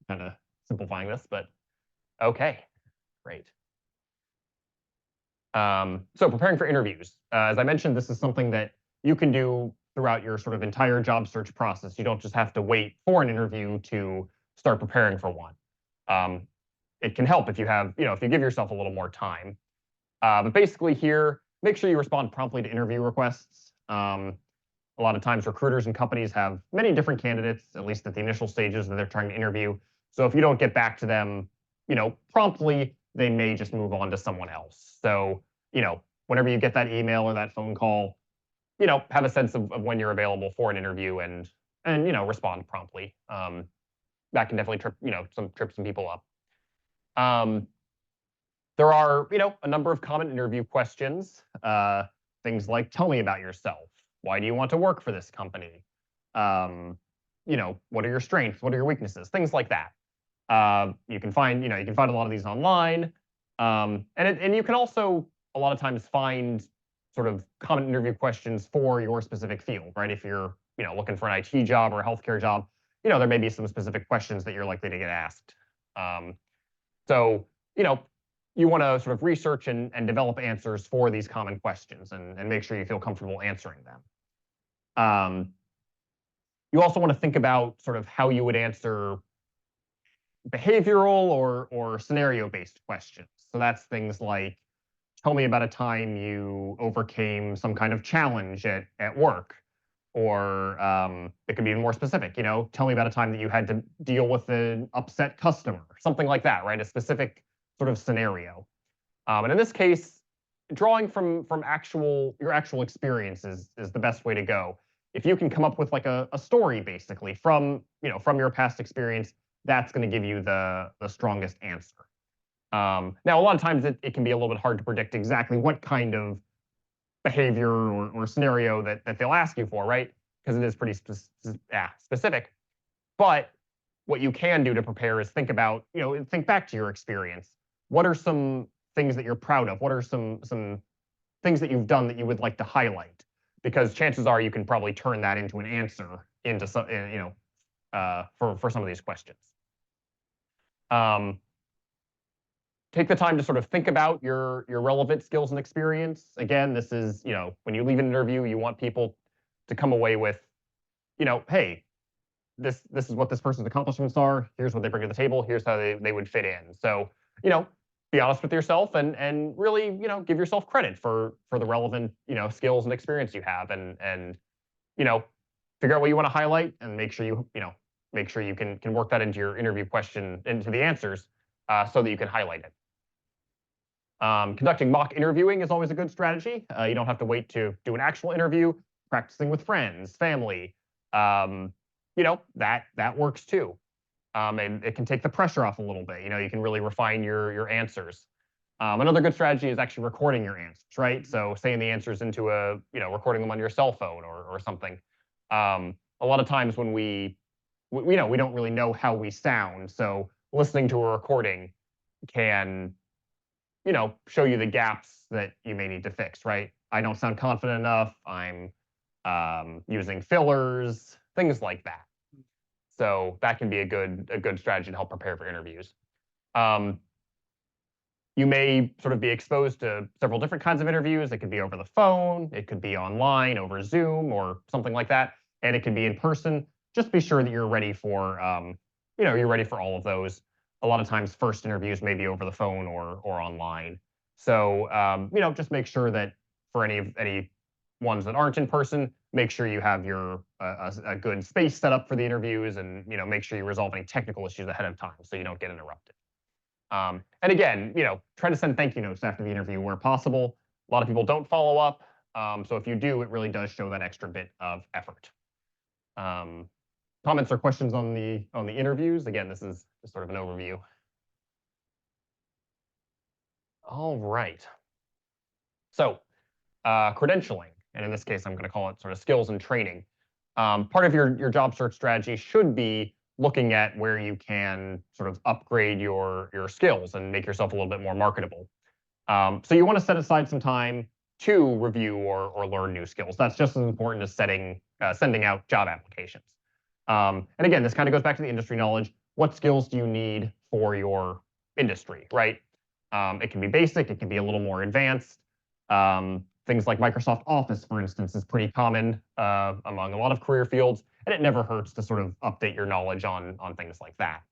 kind of simplifying this, but okay, great. So preparing for interviews. As I mentioned, this is something that you can do throughout your sort of entire job search process. You don't just have to wait for an interview to start preparing for one. It can help if you have, if you give yourself a little more time. But basically here, make sure you respond promptly to interview requests. A lot of times recruiters and companies have many different candidates, at least at the initial stages that they're trying to interview. So if you don't get back to them, promptly, they may just move on to someone else. So, whenever you get that email or that phone call, have a sense of when you're available for an interview and respond promptly. That can definitely trip some people up. There are, a number of common interview questions. Things like, tell me about yourself. Why do you want to work for this company? What are your strengths? What are your weaknesses? Things like that. You can find a lot of these online. And you can also a lot of times find sort of common interview questions for your specific field, right? If you're, looking for an IT job or a healthcare job, there may be some specific questions that you're likely to get asked. So, you want to sort of research and develop answers for these common questions and make sure you feel comfortable answering them. You also want to think about sort of how you would answer behavioral or scenario-based questions. So that's things like, tell me about a time you overcame some kind of challenge at work. Or it could be even more specific, tell me about a time that you had to deal with an upset customer, something like that, right? A specific sort of scenario. And in this case, drawing from your actual experiences is the best way to go. If you can come up with like a story basically from your past experience, that's going to give you the strongest answer. Now, a lot of times it can be a little bit hard to predict exactly what kind of behavior or scenario that they'll ask you for, right? Because it is pretty specific. But what you can do to prepare is think back to your experience. What are some things that you're proud of? What are some things that you've done that you would like to highlight? Because chances are you can probably turn that into an answer into some, for some of these questions. Take the time to sort of think about your relevant skills and experience. Again, this is, when you leave an interview, you want people to come away with, hey, this is what this person's accomplishments are. Here's what they bring to the table. Here's how they would fit in. So, be honest with yourself and really, give yourself credit for the relevant, skills and experience you have and figure out what you want to highlight and make sure you can work that into your interview question, into the answers, so that you can highlight it. Conducting mock interviewing is always a good strategy. You don't have to wait to do an actual interview. Practicing with friends, family, that works too. And it can take the pressure off a little bit. You can really refine your answers. Another good strategy is actually recording your answers, right? So saying the answers into recording them on your cell phone or something. A lot of times when we don't really know how we sound, so listening to a recording can show you the gaps that you may need to fix, right? I don't sound confident enough. I'm using fillers, things like that. So that can be a good strategy to help prepare for interviews. You may sort of be exposed to several different kinds of interviews. It could be over the phone, it could be online over Zoom or something like that, and it can be in person. Just be sure that you're ready for you're ready for all of those. A lot of times, first interviews may be over the phone or online. So just make sure that for any ones that aren't in person, make sure you have a good space set up for the interviews, and make sure you resolve any technical issues ahead of time so you don't get interrupted. And again, try to send thank you notes after the interview where possible. A lot of people don't follow up, so if you do, it really does show that extra bit of effort. comments or questions on the interviews? Again, this is just sort of an overview. All right. So credentialing, and in this case, I'm going to call it sort of skills and training. Part of your job search strategy should be looking at where you can sort of upgrade your skills and make yourself a little bit more marketable. So you want to set aside some time to review or learn new skills. That's just as important as sending out job applications. And again, this kind of goes back to the industry knowledge. What skills do you need for your industry, right? It can be basic. It can be a little more advanced. Things like Microsoft Office, for instance, is pretty common among a lot of career fields, and it never hurts to sort of update your knowledge on things like that.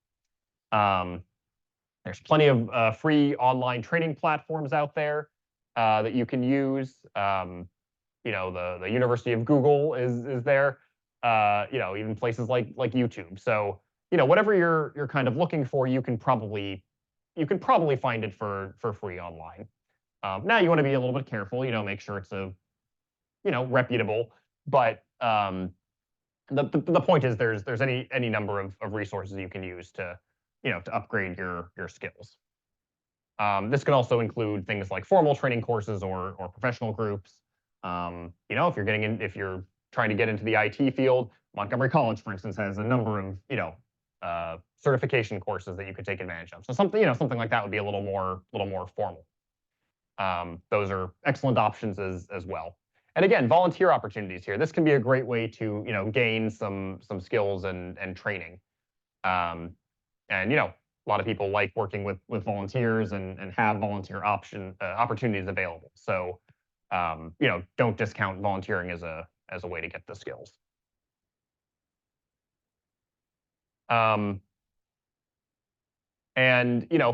There's plenty of free online training platforms out there that you can use. You know, the University of Google is there. You know, even places like YouTube. So, you know, whatever you're kind of looking for, you can probably find it for free online. Now you want to be a little bit careful, you know, make sure it's reputable. But the point is there's any number of resources you can use to upgrade your skills. This can also include things like formal training courses or professional groups. You know, if you're trying to get into the IT field, Montgomery College, for instance, has a number of certification courses that you could take advantage of. So something like that would be a little more formal. Those are excellent options as well. And again, volunteer opportunities here. This can be a great way to gain some skills and training. And a lot of people like working with volunteers and have volunteer opportunities available. So don't discount volunteering as a way to get the skills. And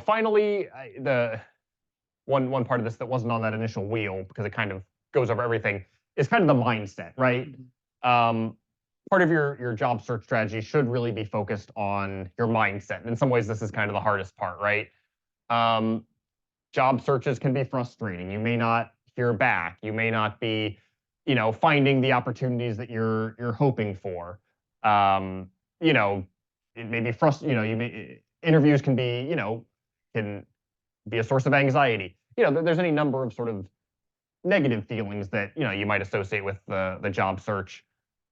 finally, the one part of this that wasn't on that initial wheel, because it kind of goes over everything, is kind of the mindset, right? Part of your job search strategy should really be focused on your mindset. And in some ways, this is kind of the hardest part, right? Job searches can be frustrating. You may not hear back. You may not be, finding the opportunities that you're hoping for. It may be frustrating. Interviews can be, a source of anxiety. There's any number of sort of negative feelings that you might associate with the job search.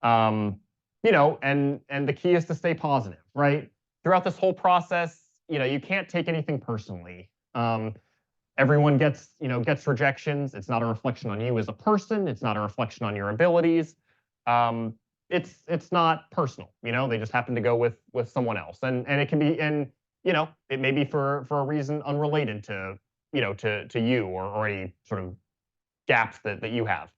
And the key is to stay positive, right? Throughout this whole process, you can't take anything personally. Everyone gets rejections. It's not a reflection on you as a person. It's not a reflection on your abilities. It's not personal. They just happen to go with someone else, and it can be, and it may be for a reason unrelated to to you or any sort of gaps that you have.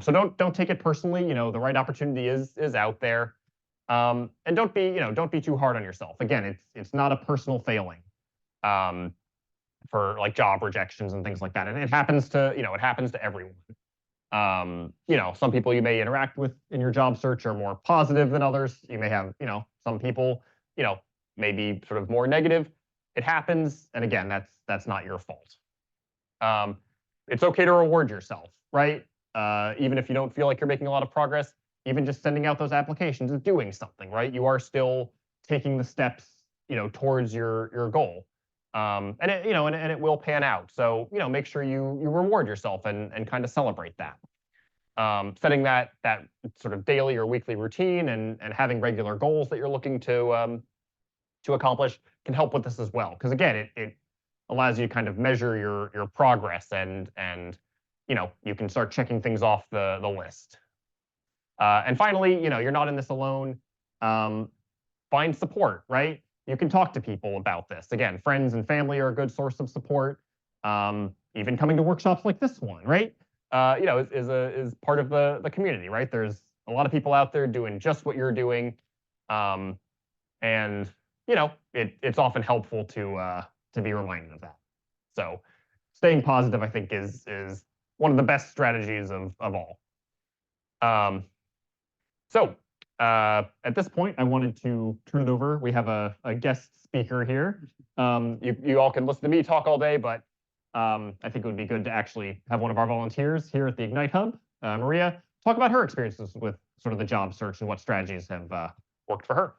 So don't take it personally. The right opportunity is out there, and don't be too hard on yourself. Again, it's not a personal failing for like job rejections and things like that, and it happens to everyone. Some people you may interact with in your job search are more positive than others. You may have some people maybe sort of more negative. It happens, and again, that's not your fault. It's okay to reward yourself, right? Even if you don't feel like you're making a lot of progress, even just sending out those applications is doing something, right? You are still taking the steps, towards your goal, and it will pan out. So make sure you reward yourself and kind of celebrate that. Setting that sort of daily or weekly routine and having regular goals that you're looking to accomplish can help with this as well. Because again, it allows you to kind of measure your progress and you can start checking things off the list. And finally, you're not in this alone. Find support, right? You can talk to people about this. Again, friends and family are a good source of support. Even coming to workshops like this one, right? Is part of the community, right? There's a lot of people out there doing just what you're doing, and it's often helpful to be reminded of that. So, staying positive, I think, is one of the best strategies of all. At this point, I wanted to turn it over. We have a guest speaker here. You all can listen to me talk all day, but I think it would be good to actually have one of our volunteers here at the Ignite Hub, Maria, talk about her experiences with sort of the job search and what strategies have worked for her.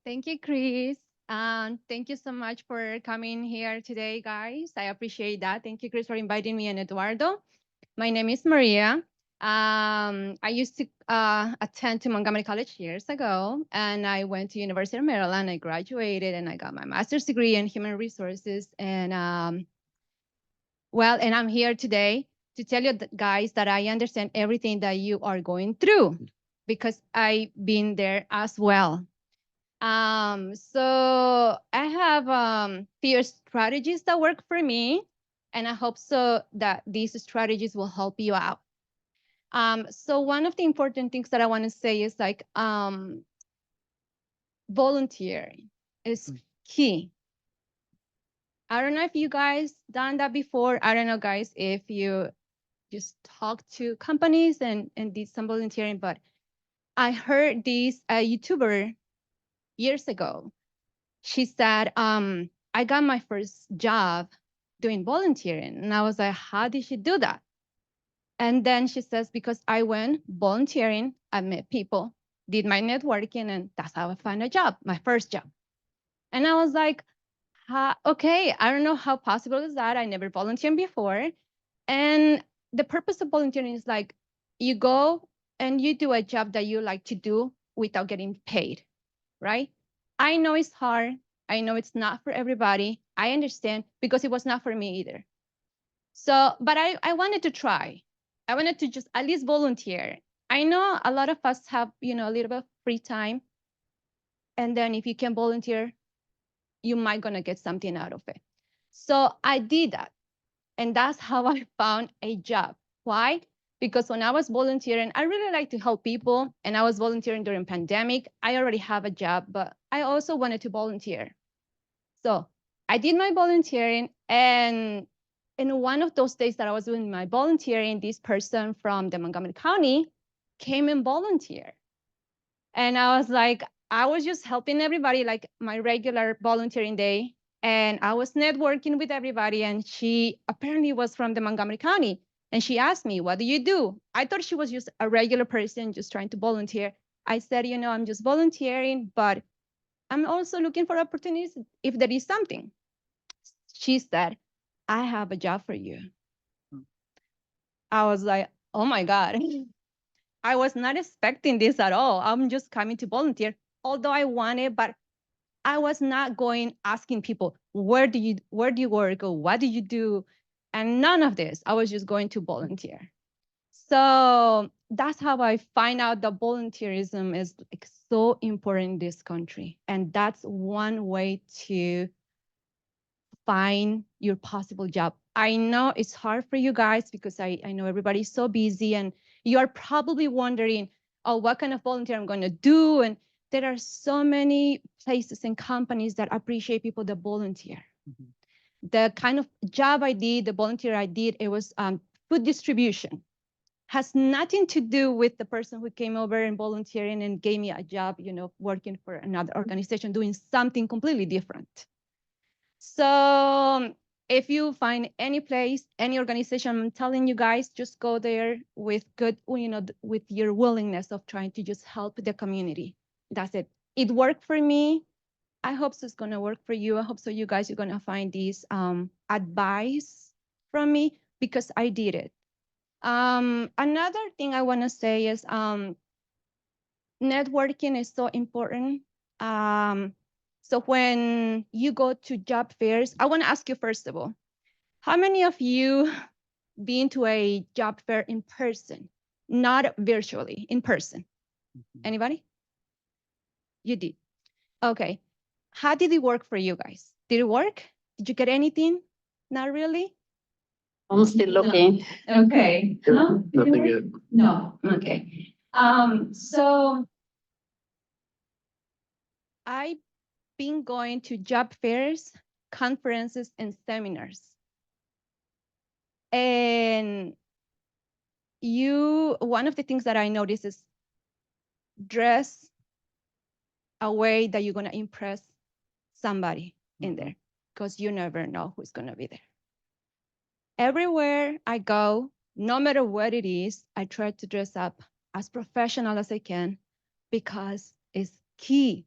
Thank you, Chris. Thank you so much for coming here today, guys. I appreciate that. Thank you, Chris, for inviting me and Eduardo. My name is Maria. I used to attend to Montgomery College years ago, and I went to University of Maryland. I graduated, and I got my master's degree in human resources. And and I'm here today to tell you, guys, that I understand everything that you are going through because I've been there as well. So I have few strategies that work for me, and I hope so that these strategies will help you out. So one of the important things that I want to say is like volunteering is key. I don't know if you guys done that before. I don't know, guys, if you just talk to companies and did some volunteering, but I heard this YouTuber years ago. She said, I got my first job doing volunteering. And I was like, how did she do that? And then she says, because I went volunteering, I met people, did my networking, and that's how I found a job, my first job. And I was like, okay, I don't know how possible is that. I never volunteered before. And the purpose of volunteering is like, you go and you do a job that you like to do without getting paid, right? I know it's hard. I know it's not for everybody. I understand because it was not for me either. So, but I wanted to try. I wanted to just at least volunteer. I know a lot of us have, a little bit of free time. And then if you can volunteer, you might gonna get something out of it. So I did that. And that's how I found a job. Why? Because when I was volunteering, I really like to help people. And I was volunteering during pandemic. I already have a job, but I also wanted to volunteer. So I did my volunteering, and in one of those days that I was doing my volunteering, this person from the Montgomery County came and volunteered. And I was like, I was just helping everybody like my regular volunteering day. And I was networking with everybody. And she apparently was from the Montgomery County. And she asked me, what do you do? I thought she was just a regular person just trying to volunteer. I said, I'm just volunteering, but I'm also looking for opportunities if there is something. She said, I have a job for you. I was like, oh my God. I was not expecting this at all. I'm just coming to volunteer, although I wanted, but I was not going asking people, where do you work or what do you do? And none of this. I was just going to volunteer. So that's how I find out that volunteerism is like so important in this country. And that's one way to find your possible job. I know it's hard for you guys because I know everybody's so busy and you are probably wondering, oh, what kind of volunteer I'm going to do? And there are so many places and companies that appreciate people that volunteer. Mm-hmm. The kind of job I did, the volunteer I did, it was food distribution. Has nothing to do with the person who came over and volunteering and gave me a job, working for another organization, doing something completely different. So if you find any place, any organization, I'm telling you guys, just go there with good, with your willingness of trying to just help the community. That's it. It worked for me. I hope so it's going to work for you. I hope so you guys are going to find this advice from me because I did it. Another thing I want to say is networking is so important. So when you go to job fairs, I want to ask you first of all, how many of you been to a job fair in person, not virtually, in person? Mm-hmm. Anybody? You did. Okay. How did it work for you guys? Did it work? Did you get anything? Not really? I'm still looking. No. Okay. No? Nothing yet. No. Okay. So I've been going to job fairs, conferences, and seminars. And one of the things that I notice is dress a way that you're going to impress somebody in there because you never know who's going to be there. Everywhere I go, no matter what it is, I try to dress up as professional as I can because it's key.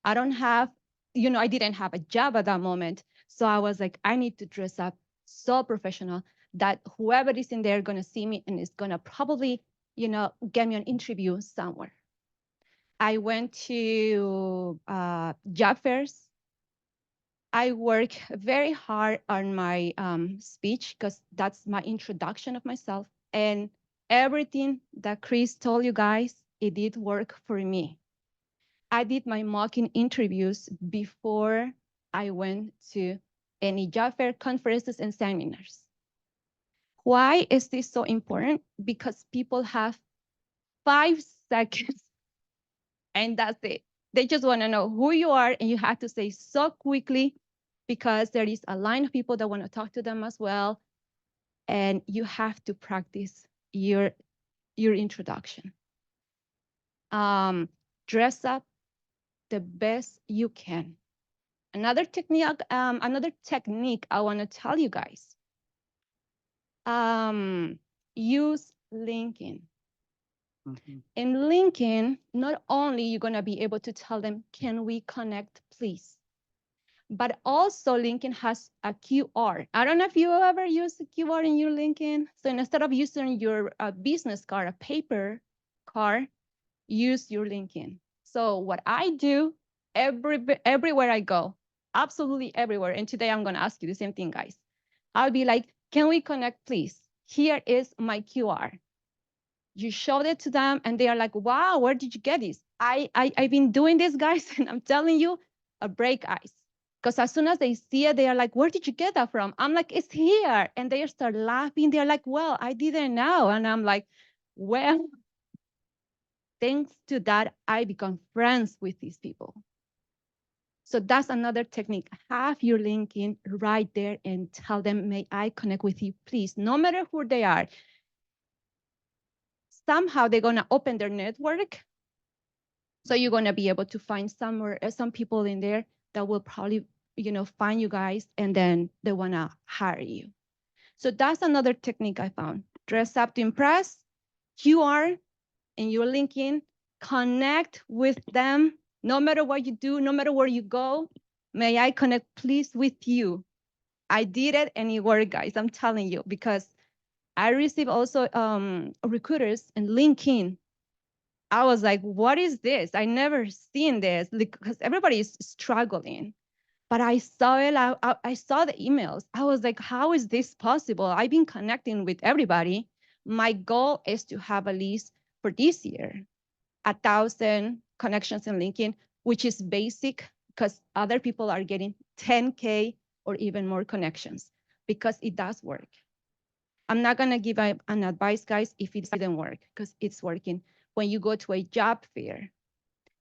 I don't have, I didn't have a job at that moment. So I was like, I need to dress up so professional that whoever is in there gonna see me and is gonna probably, get me an interview somewhere. I went to job fairs. I work very hard on my speech because that's my introduction of myself. And everything that Chris told you guys, it did work for me. I did my mock-in interviews before I went to any job fair conferences and seminars. Why is this so important? Because people have 5 seconds and that's it. They just want to know who you are and you have to say so quickly because there is a line of people that want to talk to them as well. And you have to practice your introduction. Dress up the best you can. Another technique I want to tell you guys. Use LinkedIn. In LinkedIn, not only you're gonna be able to tell them, can we connect, please? But also LinkedIn has a QR. I don't know if you ever use a QR in your LinkedIn. So instead of using your business card, a paper card, use your LinkedIn. So what I do everywhere I go, absolutely everywhere. And today I'm gonna ask you the same thing, guys. I'll be like, can we connect, please? Here is my QR. You showed it to them and they are like, wow, where did you get this? I've been doing this, guys, and I'm telling you, break ice. Because as soon as they see it, they are like, where did you get that from? I'm like, it's here. And they start laughing. They're like, well, I didn't know. And I'm like, well, thanks to that, I become friends with these people. So that's another technique. Have your LinkedIn right there and tell them, may I connect with you, please? No matter who they are. Somehow they're gonna open their network. So you're gonna be able to find some people in there that will probably, find you guys and then they wanna hire you. So that's another technique I found. Dress up to impress. QR in your LinkedIn, connect with them. No matter what you do, no matter where you go, may I connect please with you. I did it and it worked, guys. I'm telling you, because I receive also recruiters and LinkedIn. I was like, what is this? I never seen this because everybody is struggling. But I saw it, I saw the emails. I was like, how is this possible? I've been connecting with everybody. My goal is to have at least for this year, 1,000 connections in LinkedIn, which is basic because other people are getting 10K or even more connections because it does work. I'm not gonna give an advice, guys, if it didn't work because it's working. When you go to a job fair,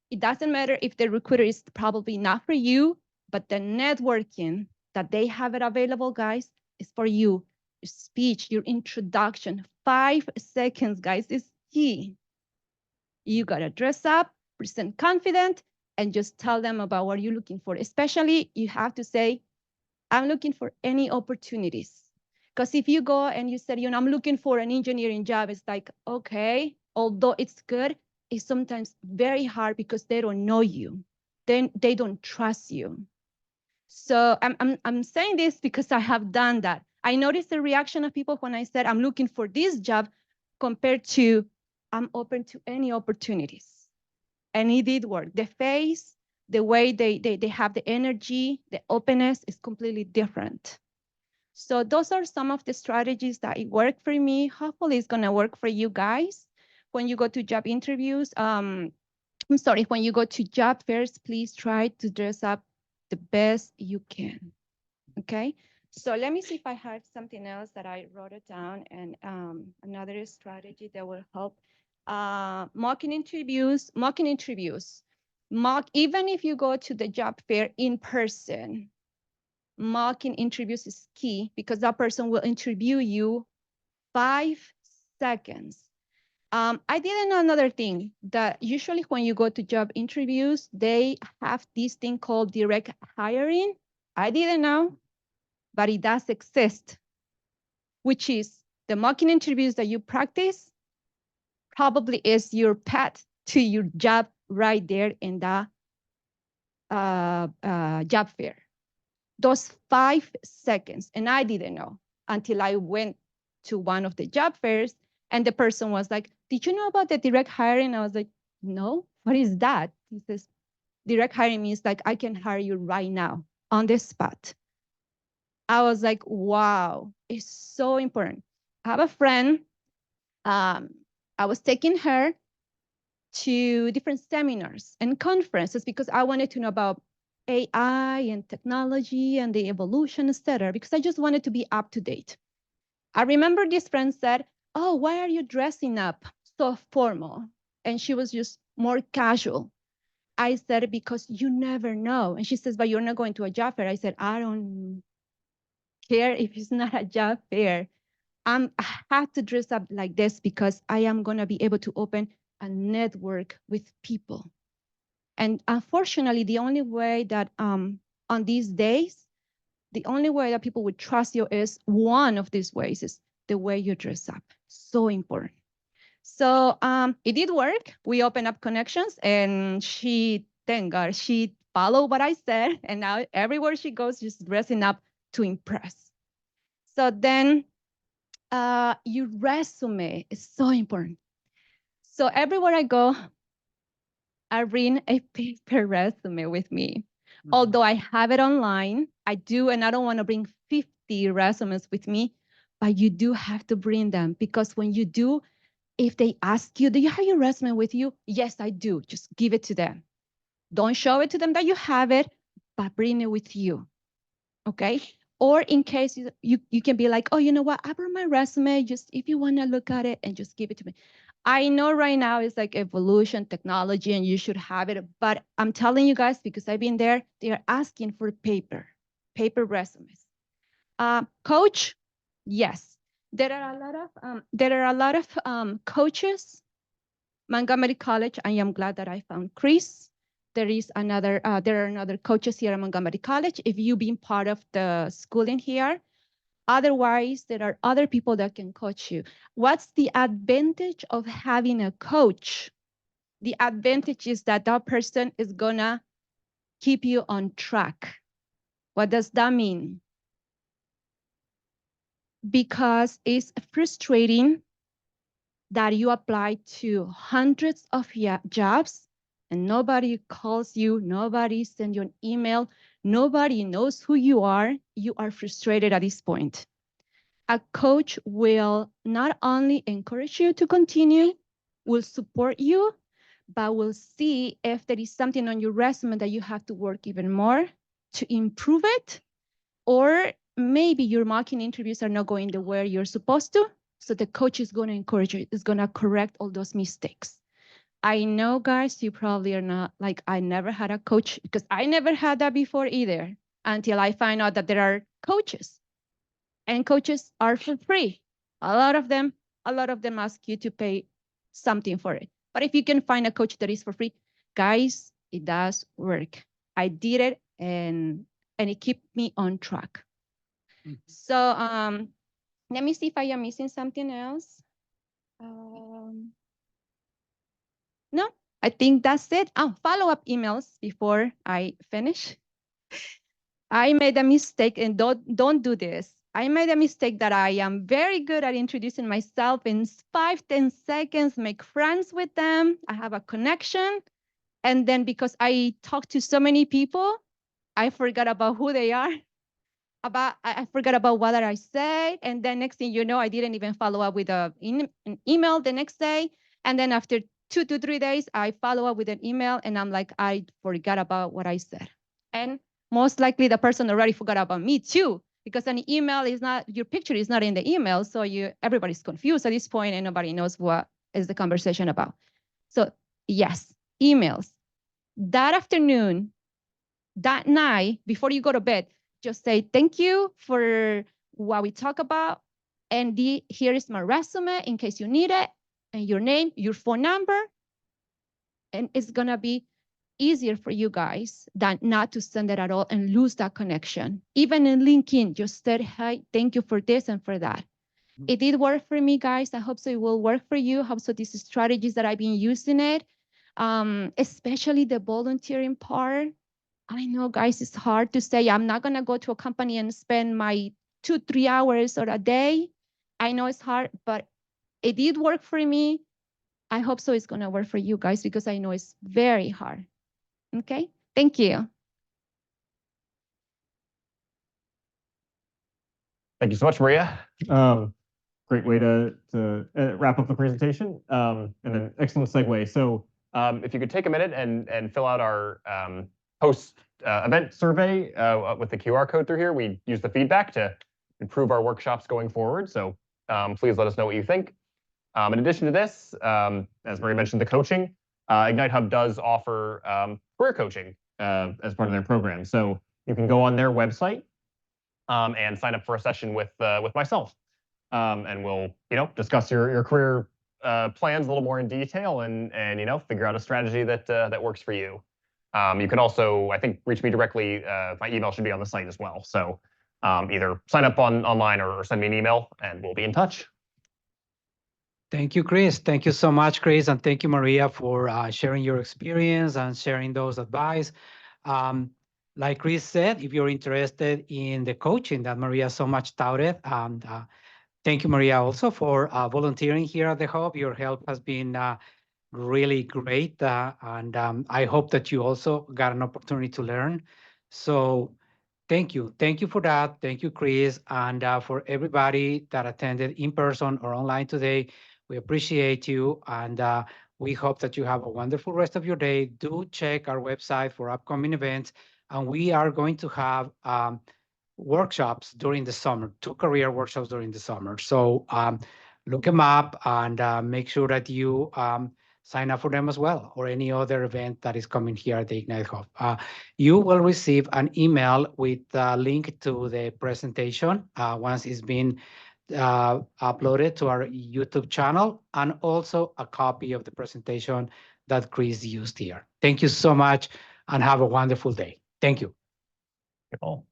it doesn't matter if the recruiter is probably not for you, but the networking that they have it available, guys, is for you. Your speech, your introduction, 5 seconds, guys, is key. You gotta dress up, present confident, and just tell them about what you're looking for. Especially, you have to say, I'm looking for any opportunities. Because if you go and you said, I'm looking for an engineering job, it's like, okay, although it's good, it's sometimes very hard because they don't know you. Then they don't trust you. So I'm saying this because I have done that. I noticed the reaction of people when I said I'm looking for this job compared to I'm open to any opportunities. And it did work. The face, the way they have the energy, the openness is completely different. So those are some of the strategies that work for me. Hopefully it's gonna work for you guys. When you go to job interviews, when you go to job fairs, please try to dress up the best you can, okay? So let me see if I have something else that I wrote it down and another strategy that will help. Mock-in interviews. Even if you go to the job fair in person, mock-in interviews is key because that person will interview you 5 seconds. I didn't know another thing that usually when you go to job interviews, they have this thing called direct hiring. I didn't know, but it does exist, which is The mocking interviews that you practice probably is your path to your job right there in the job fair. Those 5 seconds, and I didn't know until I went to one of the job fairs, and the person was like, "Did you know about the direct hiring?" I was like, "No, what is that?" He says, "Direct hiring means like I can hire you right now on the spot." I was like, wow, it's so important. I have a friend, I was taking her to different seminars and conferences because I wanted to know about AI and technology and the evolution, etc., because I just wanted to be up to date. I remember this friend said, "Oh, why are you dressing up so formal?" And she was just more casual. I said, "Because you never know." And she says, "But you're not going to a job fair." I said, "I don't care if it's not a job fair. I have to dress up like this because I am going to be able to open a network with people." And unfortunately, the only way that on these days, the only way that people would trust you is one of these ways is the way you dress up. So important. So it did work. We opened up connections, and thank God, she followed what I said. And now everywhere she goes, she's dressing up to impress. So then your resume is so important. So everywhere I go, I bring a paper resume with me. Although I have it online, I do, and I don't want to bring 50 resumes with me, but you do have to bring them because when you do, if they ask you, "Do you have your resume with you?" Yes, I do. Just give it to them. Don't show it to them that you have it, but bring it with you. Okay? Or in case you can be like, "Oh, you know what? I brought my resume. Just if you want to look at it and just give it to me." I know right now it's like evolution technology and you should have it, but I'm telling you guys because I've been there, they are asking for paper resumes. Coach, yes. There are a lot of coaches. Montgomery College, I am glad that I found Chris. There are another coaches here at Montgomery College. If you've been part of the schooling here, otherwise, there are other people that can coach you. What's the advantage of having a coach? The advantage is that that person is gonna keep you on track. What does that mean? Because it's frustrating that you apply to hundreds of jobs and nobody calls you, nobody sends you an email, nobody knows who you are frustrated at this point. A coach will not only encourage you to continue, will support you, but will see if there is something on your resume that you have to work even more to improve it, or maybe your mocking interviews are not going the way you're supposed to. So the coach is going to encourage you, is going to correct all those mistakes. I know, guys, you probably are not like, I never had a coach because I never had that before either until I find out that there are coaches and coaches are for free. A lot of them ask you to pay something for it. But if you can find a coach that is for free, guys, it does work. I did it and it kept me on track. So let me see if I am missing something else. No, I think that's it. Oh, follow-up emails before I finish. I made a mistake, and don't do this. I made a mistake that I am very good at introducing myself in 5-10 seconds, make friends with them. I have a connection. And then because I talk to so many people, I forgot about who they are. I forgot about what I said. And then next thing you know, I didn't even follow up with an email the next day. And then after 2 to 3 days, I follow up with an email and I'm like, I forgot about what I said. And most likely the person already forgot about me too, because an email is not, your picture is not in the email. So everybody's confused at this point and nobody knows what is the conversation about. So yes, emails. That afternoon, that night, before you go to bed, just say, thank you for what we talk about. And here is my resume in case you need it, and your name, your phone number. And it's going to be easier for you guys than not to send it at all and lose that connection. Even in LinkedIn, just said, hey, thank you for this and for that. It did work for me, guys. I hope so it will work for you. I hope so these strategies that I've been using it, especially the volunteering part. I know, guys, it's hard to say. I'm not gonna go to a company and spend my 2-3 hours or a day. I know it's hard, but it did work for me. I hope so it's gonna work for you guys because I know it's very hard. Okay, thank you. Thank you so much, Maria. Great way to wrap up the presentation, and an excellent segue. So if you could take a minute and fill out our post event survey with the QR code through here. We use the feedback to improve our workshops going forward. So please let us know what you think. In addition to this, as Maria mentioned, the coaching, Ignite Hub does offer career coaching as part of their program. So you can go on their website and sign up for a session with myself. And we'll, discuss your career plans a little more in detail and figure out a strategy that works for you. You can also, I think, reach me directly. My email should be on the site as well. So either sign up online or send me an email, and we'll be in touch. Thank you, Chris. Thank you so much, Chris. And thank you, Maria, for sharing your experience and sharing those advice. Like Chris said, if you're interested in the coaching that Maria so much touted, thank you, Maria, also for volunteering here at the Hub. Your help has been really great. And I hope that you also got an opportunity to learn. So thank you. Thank you for that. Thank you, Chris. And for everybody that attended in person or online today, we appreciate you. And we hope that you have a wonderful rest of your day. Do check our website for upcoming events. And we are going to have workshops during the summer, 2 career workshops during the summer. So look them up and make sure that you sign up for them as well, or any other event that is coming here at the Ignite Hub. You will receive an email with a link to the presentation once it's been uploaded to our YouTube channel, and also a copy of the presentation that Chris used here. Thank you so much and have a wonderful day. Thank you. All.